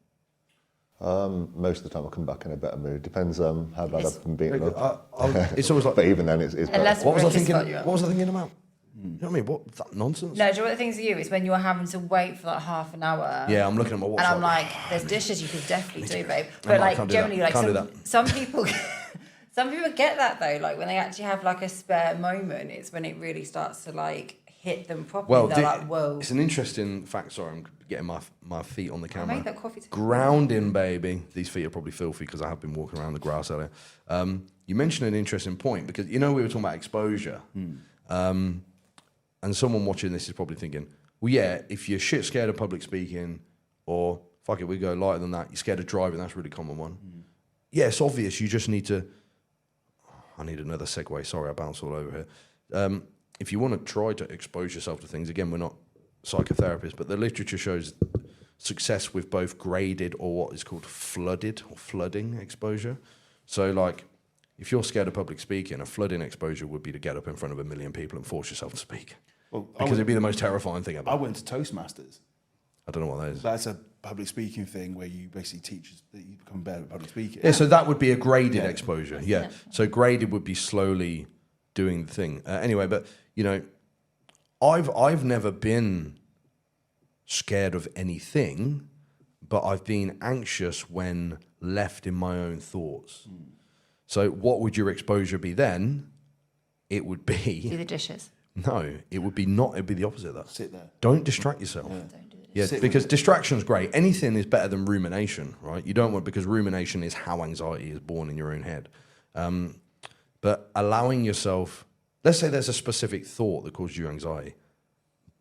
Most of the time I come back in a better mood. Depends how bad I've been beaten up. It's always like, But even then, it's better. Unless what was I Rick has thinking? got you up. What was I thinking about? You know what I mean? What that nonsense? No, do you know what the thing's for you? It's when you're having to wait for like half an hour. Yeah, I'm looking at my watch. And I'm like, there's dishes you could definitely do, babe. I But like can't do generally, that. like Can't do some people, some people get that though. Like when they actually have like a spare moment, it's when it really starts to like hit them properly. Well, They're like, whoa. it's an interesting fact. Sorry, I'm getting my feet on the I camera. made that coffee too. Grounding, baby. These feet are probably filthy because I have been walking around the grass earlier. You mentioned an interesting point because we were talking about exposure. And someone watching this is probably thinking, well, yeah, if you're shit scared of public speaking, or fuck it, we go lighter than that, you're scared of driving, that's a really common one. Yeah, it's obvious. You just need to. I need another segue. Sorry, I bounced all over here. If you want to try to expose yourself to things, again, we're not psychotherapists, but the literature shows success with both graded or what is called flooded or flooding exposure. So, like, if you're scared of public speaking, a flooding exposure would be to get up in front of 1 million people and force yourself to speak. Well, Because it'd be the most terrifying thing ever. I went to Toastmasters. I don't know what that is. That's a public speaking thing where you basically teach that you become better at public speaking. Yeah, so that would be a graded Yeah. exposure. Yeah. So graded would be slowly doing the thing. Anyway, but I've never been scared of anything, but I've been anxious when left in my own thoughts. So what would your exposure be then? It would Do be the dishes. no. It would be not. It would be the opposite of that. Sit there. Don't distract yourself. Yeah. Don't do the dishes. Yeah, Sit because with it. distraction's great. Anything is better than rumination, right? You don't want, because rumination is how anxiety is born in your own head. But allowing yourself, let's say there's a specific thought that causes you anxiety.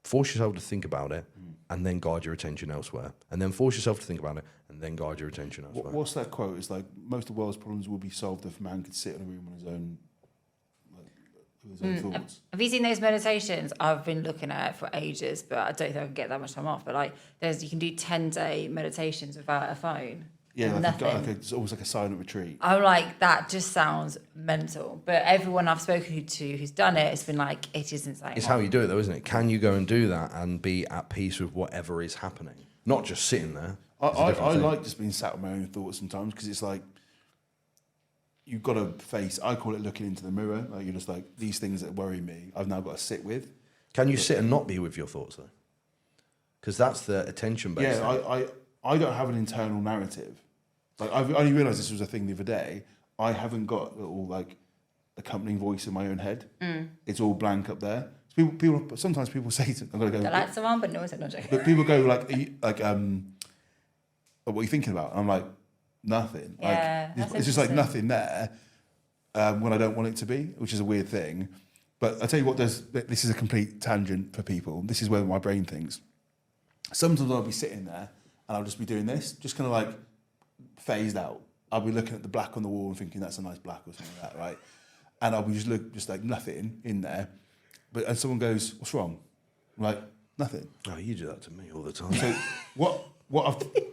Force yourself to think about it and then guide your attention elsewhere. And then force yourself to think about it and then guide your attention elsewhere. What's that quote? It's like, most of the world's problems will be solved if a man could sit in a room on his own, like, with his own thoughts. Have you seen those meditations? I've been looking at it for ages, but I don't think I can get that much time off. But like, you can do 10-day meditations without a phone. Yeah, nothing. it's almost like a silent retreat. I'm like, that just sounds mental. But everyone I've spoken to who's done it has been like, it is insane. It's how you do it though, isn't it? Can you go and do that and be at peace with whatever is happening? Not just sitting there. I like just being sat with my own thoughts sometimes, because it's like, you've got to face, I call it looking into the mirror. Like, you're just like, these things that worry me, I've now got to sit with. Can you sit and not be with your thoughts though? Because that's the attention based. Yeah, I don't have an internal narrative. Like, I've only realised this was a thing the other day. I haven't got a little like accompanying voice in my own head. It's all blank up there. So people sometimes people say to, I'm gonna go. The lights are on, but no one's not joking. But people go like what are you thinking about? And I'm like, nothing. Yeah, like, that's it's just like interesting. nothing there when I don't want it to be, which is a weird thing. But I tell you what, this is a complete tangent for people. This is where my brain thinks. Sometimes I'll be sitting there and I'll just be doing this, just kind of like phased out. I'll be looking at the black on the wall and thinking that's a nice black or something like that, right? And I'll be just like nothing in there. And someone goes, "What's wrong?" I'm like, "Nothing." Oh, you do that to me all the time. So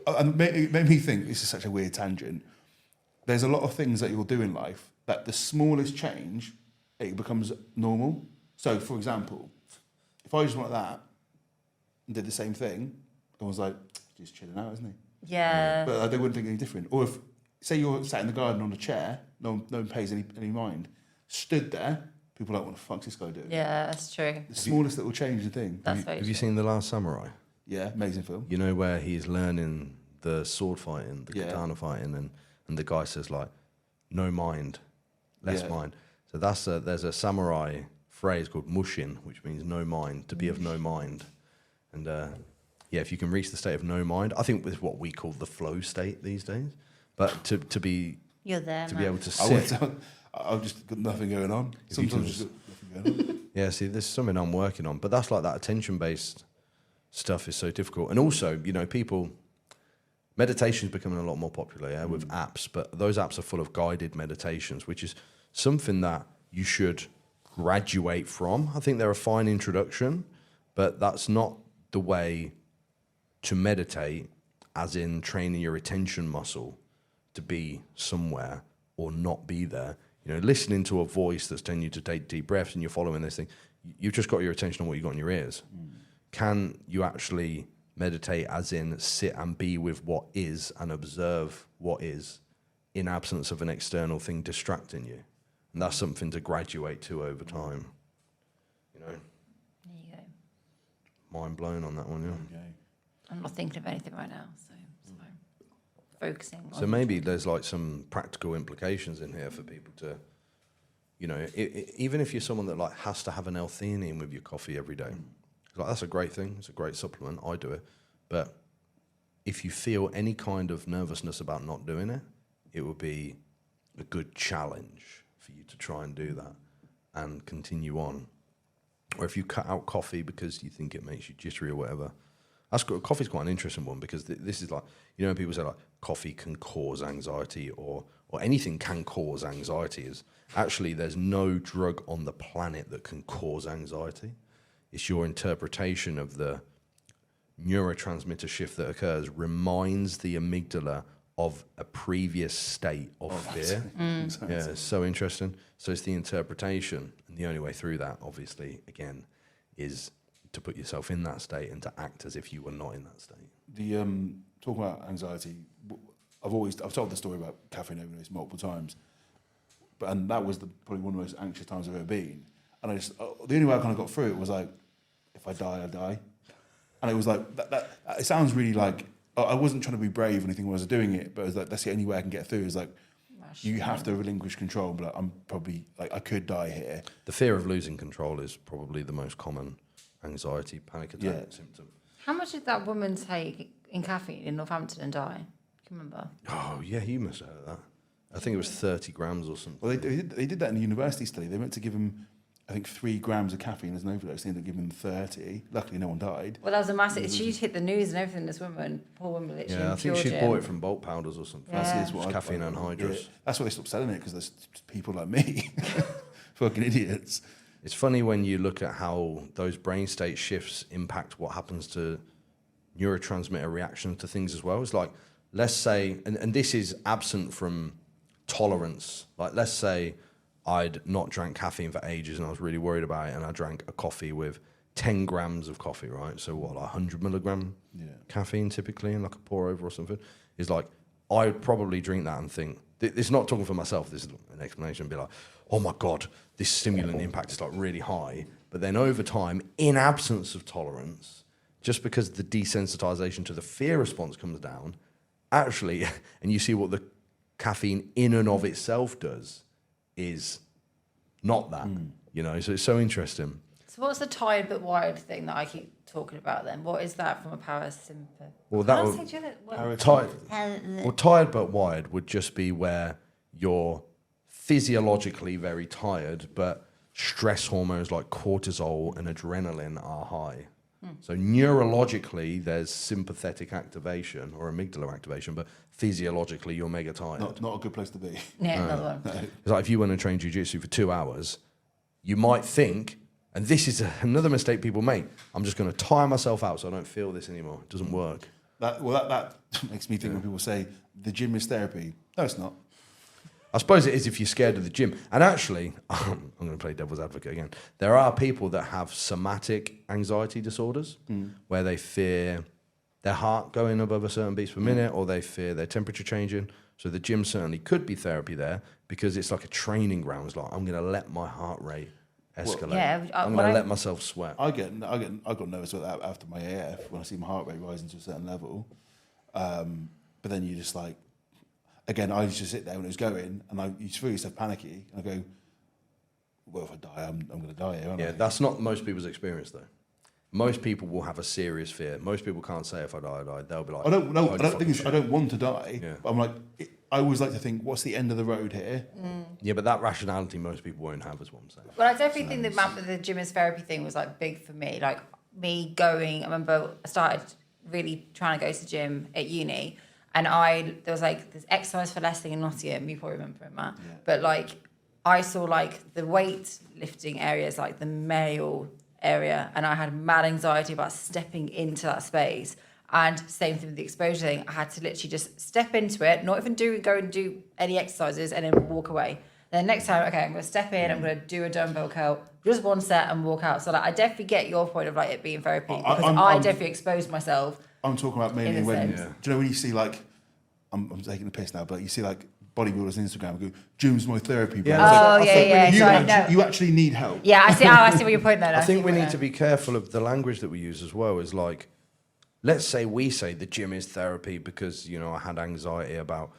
and it made me think, this is such a weird tangent. There's a lot of things that you'll do in life that the smallest change, it becomes normal. So, for example, if I just went like that and did the same thing, everyone's like, "He's just chilling out, isn't he?" Yeah. But they wouldn't think any different. Or if, say you're sat in the garden on a chair, no one pays any mind, stood there, people like, what the fuck's this guy doing? Yeah, that's true. The smallest little change of thing. That's very Have you true. seen The Last Samurai? Yeah, amazing film. You know where he's learning the sword fighting, the katana fighting, and the guy says like, "No mind, less Yeah. mind." So there's a samurai phrase called mushin, which means no mind, to be of no mind. And if you can reach the state of no mind, I think with what we call the flow state these days, but to be You're there, to man. be able to I sit. I've just got nothing going on. If you can Sometimes just got nothing going on. Yeah, see, this is something I'm working on, but that's like that attention-based stuff is so difficult. And also, meditation is becoming a lot more popular, with apps, but those apps are full of guided meditations, which is something that you should graduate from. I think they're a fine introduction, but that's not the way to meditate, as in training your attention muscle to be somewhere or not be there. Listening to a voice that's telling you to take deep breaths and you're following this thing, you've just got your attention on what you've got in your ears. Can you actually meditate as in sit and be with what is and observe what is in absence of an external thing distracting you? And that's something to graduate to over time. There you go. Mind blown on that one, yeah. Okay. I'm not thinking of anything right now, so it's fine. Focusing So on maybe there's like some practical implications in here for people to, even if you're someone that like has to have an L-theanine with your coffee every day, like that's a great thing. It's a great supplement. I do it. But if you feel any kind of nervousness about not doing it, it would be a good challenge for you to try and do that and continue on. Or if you cut out coffee because you think it makes you jittery or whatever. Coffee's quite an interesting one, because this is like, people say like coffee can cause anxiety or anything can cause anxiety. Is actually there's no drug on the planet that can cause anxiety. It's your interpretation of the neurotransmitter shift that occurs reminds the amygdala of a previous state of fear. Yeah, it's so interesting. So it's the interpretation, and the only way through that, obviously, again, is to put yourself in that state and to act as if you were not in that state. The talking about anxiety, I've told the story about caffeine overdose multiple times, and that was probably one of the most anxious times I've ever been. And the only way I kind of got through it was like, if I die, I die. And it was like that it sounds really like I wasn't trying to be brave or anything when I was doing it, but it was like that's the only way I can get through. Is like, Right. crash. You have to relinquish control, but I'm probably like I could die here. The fear of losing control is probably the most common anxiety, panic attack symptom. How much did that woman take in caffeine in Northampton and die? Can you remember? Oh, yeah, you must have heard that. I think it was 30 grams or something. Well, they did that in the university study. They meant to give him, I think, 3 grams of caffeine as an overdose. They ended up giving him 30. Luckily, no one died. Well, that was a massive... She'd hit the news and everything, this woman. Poor woman, literally. Yeah, I think she bought it from bulk powders or something. Yeah. That's what Caffeine anhydrous. Yeah, that's why they stopped selling it, because there's people like me. Fucking idiots. It's funny when you look at how those brain state shifts impact what happens to neurotransmitter reactions to things as well. It's like, let's say, and this is absent from tolerance. Like, let's say I'd not drank caffeine for ages and I was really worried about it, and I drank a coffee with 10 grams of coffee, right? So what, like 100 milligram caffeine typically in like a pour over or something? Is like, I would probably drink that and think, it's not talking for myself, this is an explanation, be like, oh my God, this stimulant impact is like really high. But then over time, in absence of tolerance, just because the desensitization to the fear response comes down, actually, and you see what the caffeine in and of itself does, is not that, you know, so it's so interesting. So what's the tired but wired thing that I keep talking about then? What is that from a parasympathetic? Well, that would, tired but wired would just be where you're physiologically very tired, but stress hormones like cortisol and adrenaline are high. So neurologically, there's sympathetic activation or amygdala activation, but physiologically, you're mega tired. Not a good place to be. Yeah, another one. It's like if you went and trained jiu-jitsu for 2 hours, you might think, and this is another mistake people make, I'm just going to tire myself out so I don't feel this anymore. It doesn't work. That makes me think when people say the gym is therapy. No, it's not. I suppose it is if you're scared of the gym. And actually, I'm going to play devil's advocate again. There are people that have somatic anxiety disorders where they fear their heart going above a certain beats per minute, or they fear their temperature changing. So the gym certainly could be therapy there, because it's like a training ground. It's like, I'm going to let my heart rate escalate. Well, yeah, I'm going to let myself sweat. I got nervous about that after my AF when I see my heart rate rising to a certain level. But then you just like, again, I used to sit there when it was going, and you feel yourself panicky, and I go, well, if I die, I'm going to die here, aren't I? That's not most people's experience, though. Most people will have a serious fear. Most people can't say, if I die, I die. They'll be like, I don't want to die. Yeah. But I'm like, I always like to think, what's the end of the road here? Yeah, but that rationality most people won't have, is what I'm saying. Well, I definitely think the gym as therapy thing was like big for me. Like me going, I remember I started really trying to go to the gym at uni, and there was like this exercise for less thing in Nottingham. You probably remember it, Matt. Yeah. But like I saw like the weight lifting areas, like the male area, and I had mad anxiety about stepping into that space. And same thing with the exposure thing. I had to literally just step into it, not even go and do any exercises, and then walk away. Then next time, okay, I'm going to step in, I'm going to do a dumbbell curl, just one set and walk out. So like, I definitely get your point of like it being therapy, because I definitely exposed myself. I'm talking about mainly when, do you know when you see like, I'm taking the piss now, but you see like bodybuilders on Instagram go, gym's my therapy. Bro. Yeah. You actually need help. Yeah, I see what you're pointing at. I think we need to be careful of the language that we use as well. Is like, let's say we say the gym is therapy because, you know, I had anxiety about,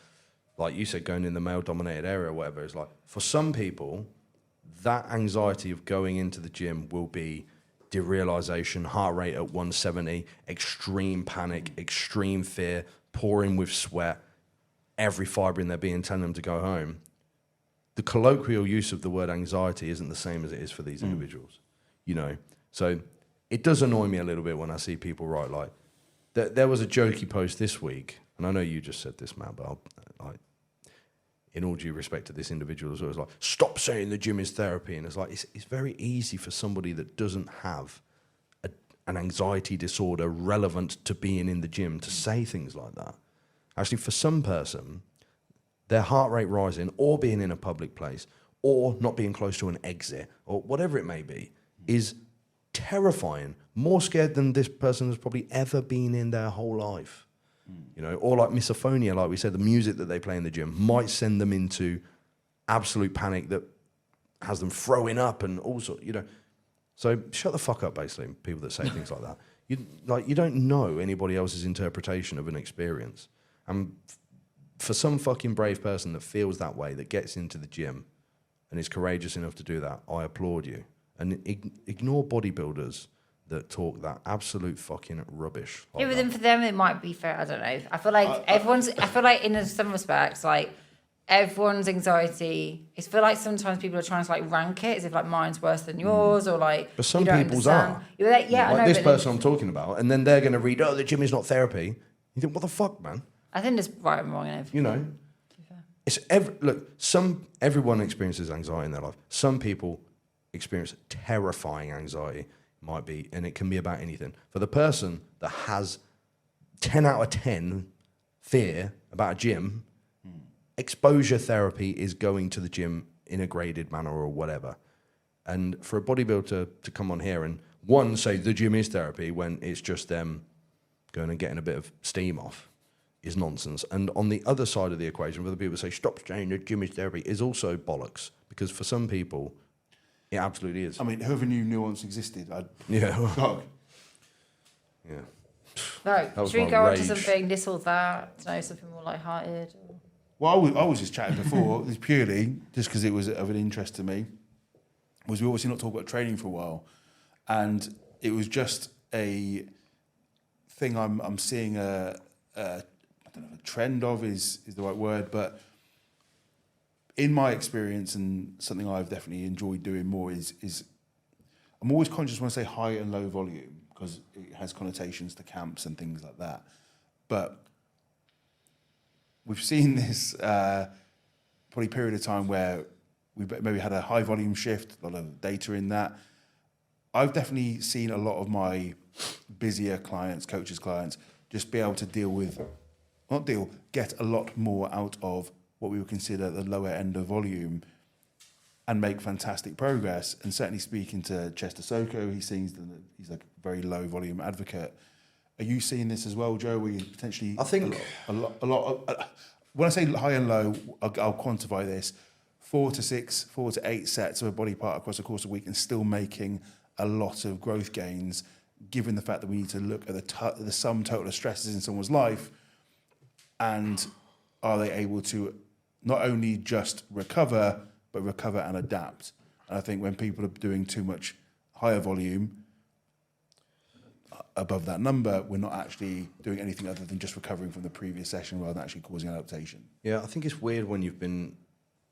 like you said, going in the male-dominated area or whatever. It's like, for some people, that anxiety of going into the gym will be derealization, heart rate at 170, extreme panic, extreme fear, pouring with sweat, every fibre in their being telling them to go home. The colloquial use of the word anxiety isn't the same as it is for these individuals, you know? So it does annoy me a little bit when I see people write like, there was a jokey post this week, and I know you just said this, Matt, but in all due respect to this individual, it was like, stop saying the gym is therapy. And it's like, it's very easy for somebody that doesn't have an anxiety disorder relevant to being in the gym to say things like that. Actually, for some person, their heart rate rising, or being in a public place, or not being close to an exit, or whatever it may be, is terrifying, more scared than this person has probably ever been in their whole life. You know, or like misophonia, like we said, the music that they play in the gym might send them into absolute panic that has them throwing up and all sorts, you know. So shut the fuck up, basically, people that say things like that. You don't know anybody else's interpretation of an experience. And for some fucking brave person that feels that way, that gets into the gym and is courageous enough to do that, I applaud you. And ignore bodybuilders that talk that absolute fucking rubbish. Yeah, but then for them it might be fair. I don't know. I feel like I feel like in some respects, like everyone's anxiety. I feel like sometimes people are trying to like rank it as if like mine's worse than yours, or like. But some people's are. You're like, yeah, like I know. This person I'm talking about, and then they're going to read, "Oh, the gym is not therapy." You think, what the fuck, man? I think there's right and wrong in everything. You know, it's everyone experiences anxiety in their life. Some people experience terrifying anxiety. Might be, and it can be about anything. For the person that has 10 out of 10 fear about a gym, exposure therapy is going to the gym in a graded manner or whatever. And for a bodybuilder to come on here and one, say the gym is therapy when it's just them going and getting a bit of steam off is nonsense. And on the other side of the equation, where the people say, stop saying the gym is therapy, is also bollocks. Because for some people, it absolutely is. I mean, whoever knew nuance existed, Yeah. Dog. Yeah. Right, That was should we my go on to rage. something this or that? No, something more light-hearted? Or... Well, I was just chatting before, this purely just because it was of an interest to me, was we obviously not talked about training for a while, and it was just a thing I'm seeing I don't know if a trend of is the right word, but in my experience and something I've definitely enjoyed doing more is I'm always conscious when I say high and low volume because it has connotations to camps and things like that. But we've seen this probably period of time where we've maybe had a high volume shift, a lot of data in that. I've definitely seen a lot of my busier clients, coaches' clients, just be able to get a lot more out of what we would consider the lower end of volume and make fantastic progress. And certainly speaking to Chester Soko, he's like a very low volume advocate. Are you seeing this as well, Joe? Where you potentially, I think a lot. When I say high and low, I'll quantify this: 4 to 8 sets of a body part across the course of a week, and still making a lot of growth gains. Given the fact that we need to look at the sum total of stresses in someone's life, and are they able to not only just recover, but recover and adapt? And I think when people are doing too much higher volume above that number, we're not actually doing anything other than just recovering from the previous session rather than actually causing adaptation. Yeah, I think it's weird when you've been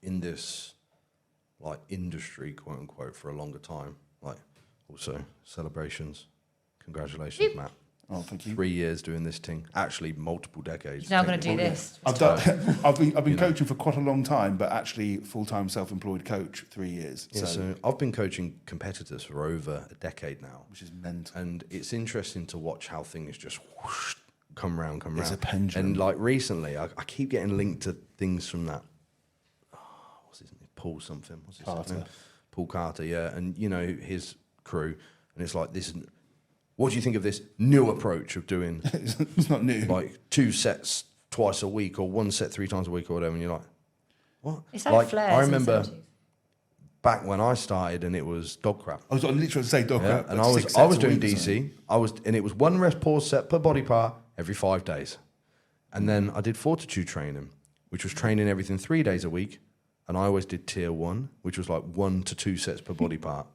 in this like industry, quote unquote, for a longer time. Like also celebrations. Congratulations, Matt. Oh, thank you. 3 years doing this thing. Actually, multiple decades. He's now going to do this. I've been coaching for quite a long time, but actually full-time self-employed coach 3 years. Yeah, so I've been coaching competitors for over a decade now. Which is mental. And it's interesting to watch how things just whoosh, come round. It's a pendulum. And like recently, I keep getting linked to things from that, what's his name? Paul something. What's his Carter. name? Paul Carter, yeah. And, you know, his crew. And it's like this... What do you think of this new approach of doing It's not new. like 2 sets twice a week or 1 set 3 times a week or whatever? And you're like, what? It's like flares. I remember in the 70s. back when I started and it was dog crap. I was literally to say dog Yeah? crap. And like I 6 was sets a doing week or something. DC. And it was 1 rest pause set per body part every 5 days. And then I did fortitude training, which was training everything 3 days a week. And I always did tier 1, which was like 1 to 2 sets per body part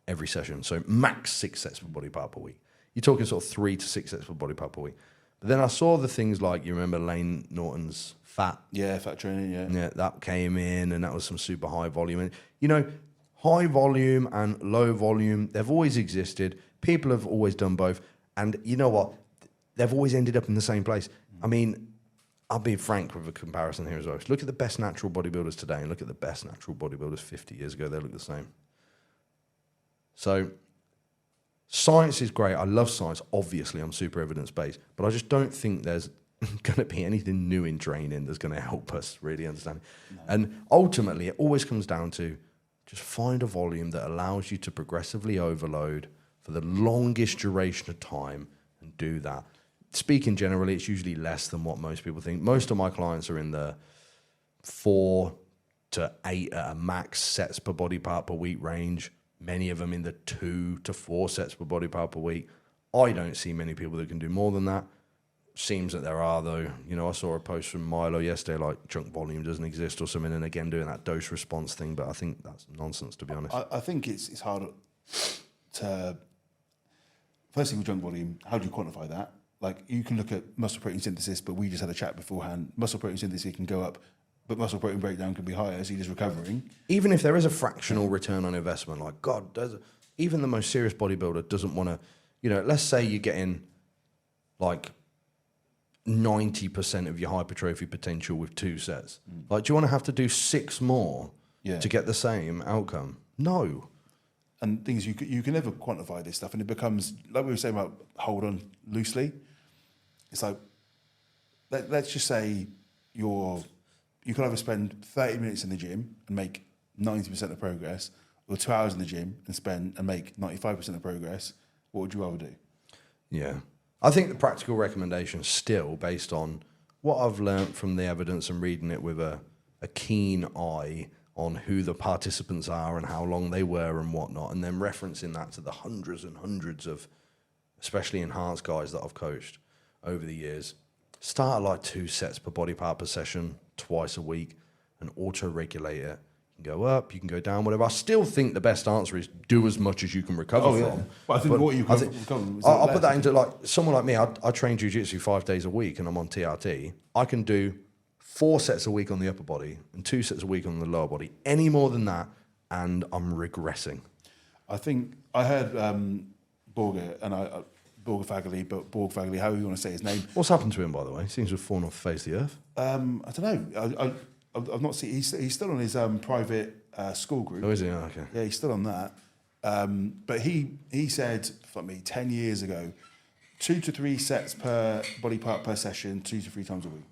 every session. So max 6 sets per body part per week. You're talking sort of 3 to 6 sets per body part per week. But then I saw the things like, you remember Lane Norton's fat? Yeah, fat training, yeah. Yeah, that came in and that was some super high volume. And, you know, high volume and low volume, they've always existed. People have always done both. And you know what? They've always ended up in the same place. I mean, I'll be frank with a comparison here as well. Look at the best natural bodybuilders today and look at the best natural bodybuilders 50 years ago. They look the same. So... science is great. I love science. Obviously, I'm super evidence-based. But I just don't think there's going to be anything new in training that's going to help us really understand. No. And ultimately, it always comes down to just find a volume that allows you to progressively overload for the longest duration of time and do that. Speaking generally, it's usually less than what most people think. Most of my clients are in the 4 to 8 at a max sets per body part per week range. Many of them in the 2 to 4 sets per body part per week. I don't see many people that can do more than that. seems that there are, though. You know, I saw a post from Milo yesterday, like chunk volume doesn't exist or something, and again doing that dose response thing. But I think that's nonsense, to be honest. I think it's hard to. First thing with chunk volume, how do you quantify that? Like, you can look at muscle protein synthesis, but we just had a chat beforehand. Muscle protein synthesis can go up, but muscle protein breakdown can be higher, so you're just recovering. Even if there is a fractional return on investment, like, God, even the most serious bodybuilder doesn't want to, you know, let's say you're getting like 90% of your hypertrophy potential with 2 sets. Like, do you want to have to do 6 more to get the same outcome? No. And things you can never quantify this stuff, and it becomes, like we were saying about hold on loosely. It's like, let's just say you can either spend 30 minutes in the gym and make 90% of progress, or 2 hours in the gym and make 95% of progress. What would you rather do? Yeah. I think the practical recommendation still, based on what I've learnt from the evidence and reading it with a keen eye on who the participants are and how long they were and whatnot, and then referencing that to the hundreds and hundreds of especially enhanced guys that I've coached over the years. Start at like 2 sets per body part per session, twice a week, and auto-regulate it. You can go up, you can go down, whatever. I still think the best answer is do as much as you can recover from. But I think what you can recover is I'll put that into, like, someone like me, I train jiu-jitsu 5 days a week and I'm on TRT. I can do 4 sets a week on the upper body and 2 sets a week on the lower body. Any more than that, and I'm regressing. I think I heard Borger, and Borg Fagerly, how you want to say his name. What's happened to him, by the way? He seems to have fallen off the face of the earth. I don't know. I've not seen. He's still on his private school group. Oh, is he? Oh, okay. Yeah, he's still on that. But he said, for me, 10 years ago, 2 to 3 sets per body part per session, 2 to 3 times a week.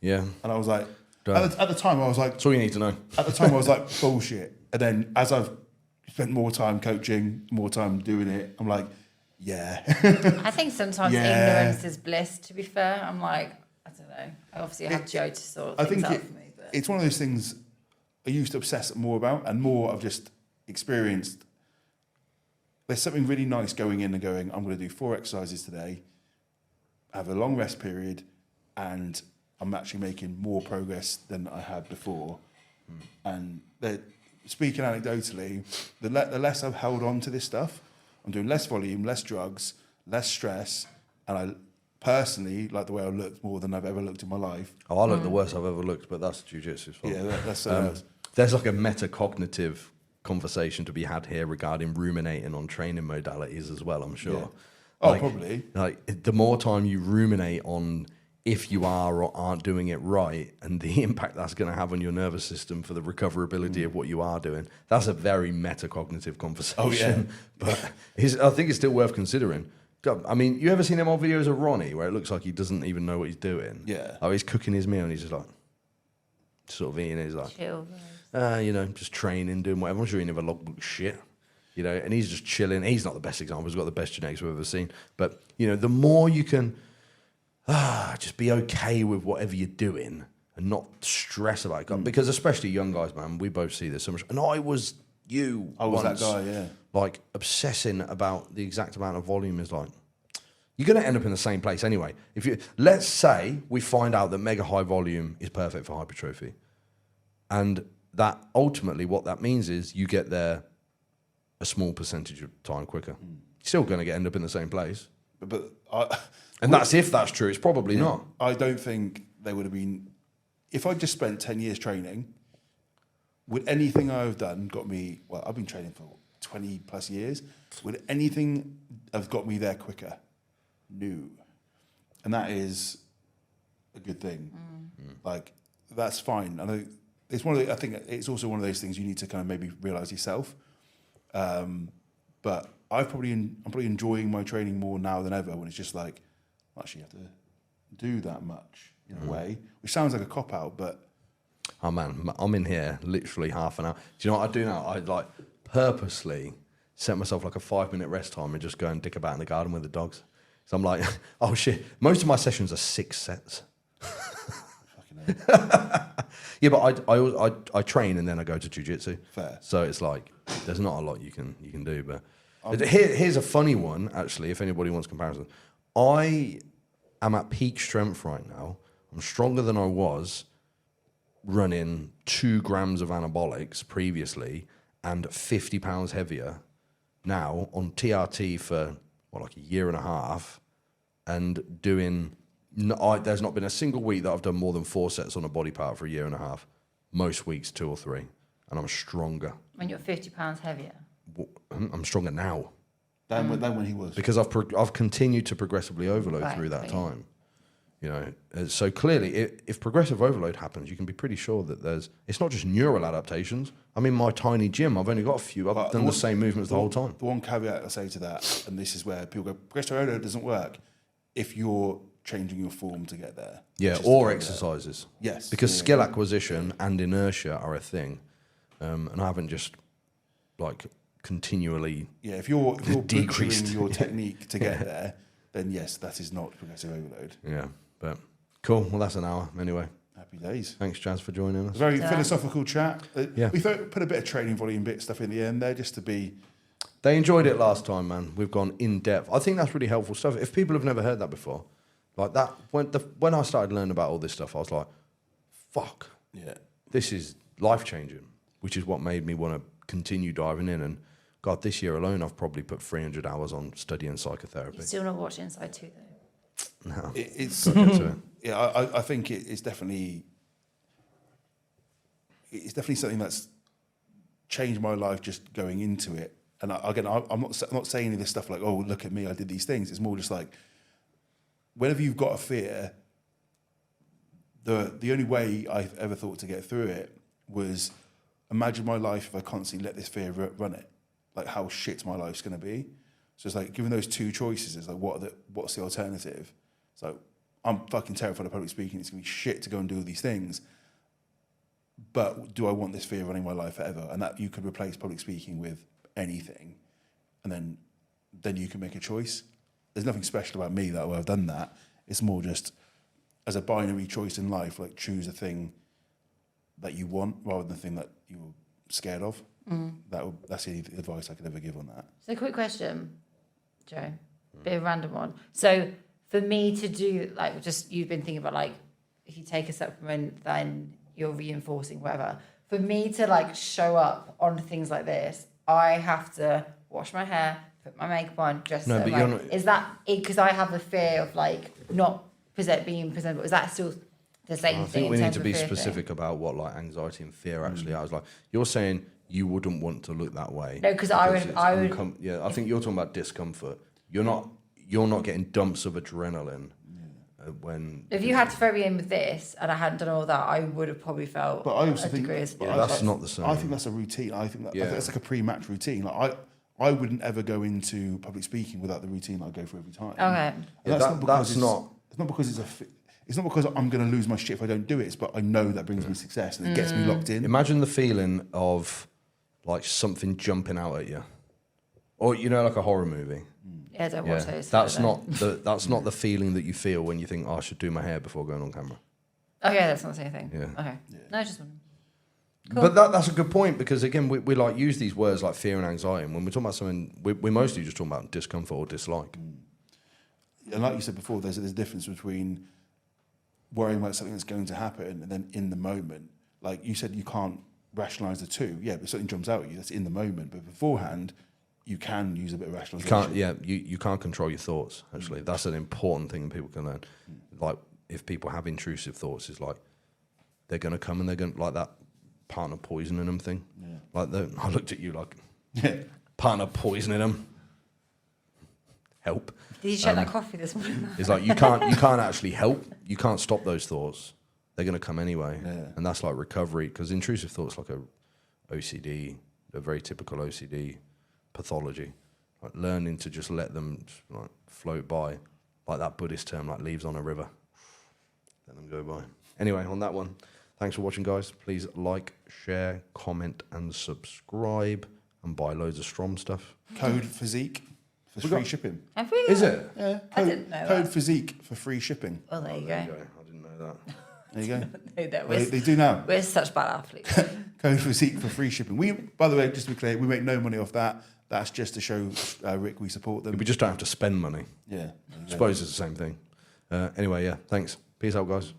Yeah. And I was like, at the time, I was like, that's all you need to know. At the time, I was like, bullshit. And then as I've spent more time coaching, more time doing it, I'm like, yeah. I think sometimes ignorance is bliss, to be fair. I'm like, I don't know. I obviously have Joe to sort things out for me. But it's one of those things I used to obsess more about, and more I've just experienced. There's something really nice going in and going, I'm going to do 4 exercises today, have a long rest period, and I'm actually making more progress than I had before. And speaking anecdotally, the less I've held on to this stuff, I'm doing less volume, less drugs, less stress, and I personally like the way I looked more than I've ever looked in my life. Oh, I look the worst I've ever looked, but that's jiu-jitsu's fault. Yeah, that's there's like a metacognitive conversation to be had here regarding ruminating on training modalities as well, I'm sure. Yeah. Oh, probably. Like, the more time you ruminate on if you are or aren't doing it right, and the impact that's going to have on your nervous system for the recoverability of what you are doing, that's a very metacognitive conversation. Oh, yeah. But I think it's still worth considering. I mean, you ever seen them old videos of Ronnie where it looks like he doesn't even know what he's doing? Yeah. Oh, he's cooking his meal and he's just like, sort of eating it. He's like, chill. just training, doing whatever. I'm sure he never logbook shit. And he's just chilling. He's not the best example. He's got the best genetics we've ever seen. But, the more you can just be okay with whatever you're doing and not stress about it. Because especially young guys, man, we both see this so much. And I was that guy, yeah. Like, obsessing about the exact amount of volume is like, you're going to end up in the same place anyway. Let's say we find out that mega high volume is perfect for hypertrophy. And that ultimately what that means is you get there a small percentage of time quicker. You're still going to end up in the same place. And that's if that's true. It's probably not. I don't think they would have been. If I just spent 10 years training, would anything I've done got me? Well, I've been training for 20 plus years. Would anything have got me there quicker? No. And that is a good thing. Like, that's fine. I know it's one of I think it's also one of those things you need to kind of maybe realize yourself. But I'm probably enjoying my training more now than ever, when it's just like, I actually have to do that much in a way, which sounds like a cop-out, but... Oh, man, I'm in here literally half an hour. Do you know what I do now? I purposely set myself like a 5-minute rest time and just go and dick about in the garden with the dogs. So I'm like, oh, shit. Most of my sessions are 6 sets. Yeah, but I train and then I go to jiu-jitsu. Fair. So it's like, there's not a lot you can do. But here's a funny one, actually, if anybody wants comparison. I am at peak strength right now. I'm stronger than I was running 2 grams of anabolics previously and 50 pounds heavier now on TRT for, like a year and a half, and doing... there's not been a single week that I've done more than 4 sets on a body part for a year and a half. Most weeks 2 or 3. And I'm stronger. When you're 50 pounds heavier. I'm stronger now. Than when he was. Because I've continued to progressively overload through that time. You know, so clearly, if progressive overload happens, you can be pretty sure that it's not just neural adaptations. I'm in my tiny gym. I've only got a few. I've done the same movements the whole time. The one caveat I say to that, and this is where people go, progressive overload doesn't work if you're changing your form to get there. Yeah, or exercises. Yes. Because skill acquisition and inertia are a thing. And I haven't just, like, continually if you're decreased your technique to get there, then yes, that is not progressive overload. Yeah, but cool. Well, that's an hour anyway. Happy days. Thanks, Jazz, for joining us. Very philosophical chat. Yeah. We put a bit of training volume bit stuff in the end there just to be... They enjoyed it last time, man. We've gone in depth. I think that's really helpful stuff. If people have never heard that before, like that, when I started learning about all this stuff, I was like, fuck. Yeah. This is life-changing, which is what made me want to continue diving in. And God, this year alone, I've probably put 300 hours on studying psychotherapy. You're still not watching Inside 2, though. No. It's it. I think it's definitely something that's changed my life just going into it. And I'm not saying any of this stuff like, oh, look at me, I did these things. It's more just like, whenever you've got a fear, the only way I've ever thought to get through it was imagine my life if I constantly let this fear run it, like how shit my life's going to be. So it's like, given those two choices, it's like, what's the alternative? So I'm fucking terrified of public speaking. It's going to be shit to go and do all these things. But do I want this fear running my life forever? And that you could replace public speaking with anything. And then you can make a choice. There's nothing special about me that I've done that. It's more just as a binary choice in life, like choose a thing that you want rather than the thing that you're scared of. That's the advice I could ever give on that. So, quick question, Joe. Bit of a random one. So, for me to do, like, just you've been thinking about, like, if you take a supplement, then you're reinforcing whatever. For me to, like, show up on things like this, I have to wash my hair, put my makeup on, dress. No, but like, you're not. Is that it? Because I have the fear of, like, not being presentable. Is that still the same I thing? think we need to be fear specific about what, like, anxiety and fear actually are. I was like, you're saying you wouldn't want to look that way. No, because I would. Yeah, I think you're talking about discomfort. You're not getting dumps of adrenaline when. If you had to throw me in with this and I hadn't done all that, I would have probably felt. But I also think that's not the same. I think that's a routine. I think that's like a pre-match routine. Like I wouldn't ever go into public speaking without the routine I go through every time. Okay. It's not because it's not because I'm going to lose my shit if I don't do it. It's but I know that brings me success and it gets me locked in. Imagine the feeling of like something jumping out at you, or like a horror movie. Yeah, don't watch those. That's not the feeling that you feel when you think, I should do my hair before going on camera. Okay, that's not the same thing. Yeah. Okay. Yeah. No, just one. Cool. But that's a good point because again, we like use these words like fear and anxiety, and when we're talking about something, we're mostly just talking about discomfort or dislike. And like you said before, there's a difference between worrying about something that's going to happen and then in the moment. Like you said, you can't rationalise the two. Yeah, but something jumps out at you, that's in the moment. But beforehand, you can use a bit of rationalisation. You can't control your thoughts, actually. That's an important thing people can learn. Like, if people have intrusive thoughts, it's like, they're going to come and they're going to, like that partner poisoning them thing. Yeah. Like, I looked at you like, partner poisoning them. Help. Did you check that coffee this morning? It's like, you can't actually help. You can't stop those thoughts. They're going to come anyway. Yeah. And that's like recovery, because intrusive thoughts like a OCD, a very typical OCD pathology, like learning to just let them like float by, like that Buddhist term, like leaves on a river. Let them go by. Anyway, on that one, thanks for watching, guys. Please like, share, comment, and subscribe, and buy loads of Strom stuff. Code Physique for free shipping. Have we? Is it? Yeah. I didn't know Code that. Physique for free shipping. Oh, there you go. I didn't know that. There you go. No, They do now. We're such bad athletes. Code Physique for free shipping. We, by the way, just to be clear, we make no money off that. That's just to show Rick we support them. We just don't have to spend money. Yeah. I suppose it's the same thing. Anyway, yeah, thanks. Peace out, guys.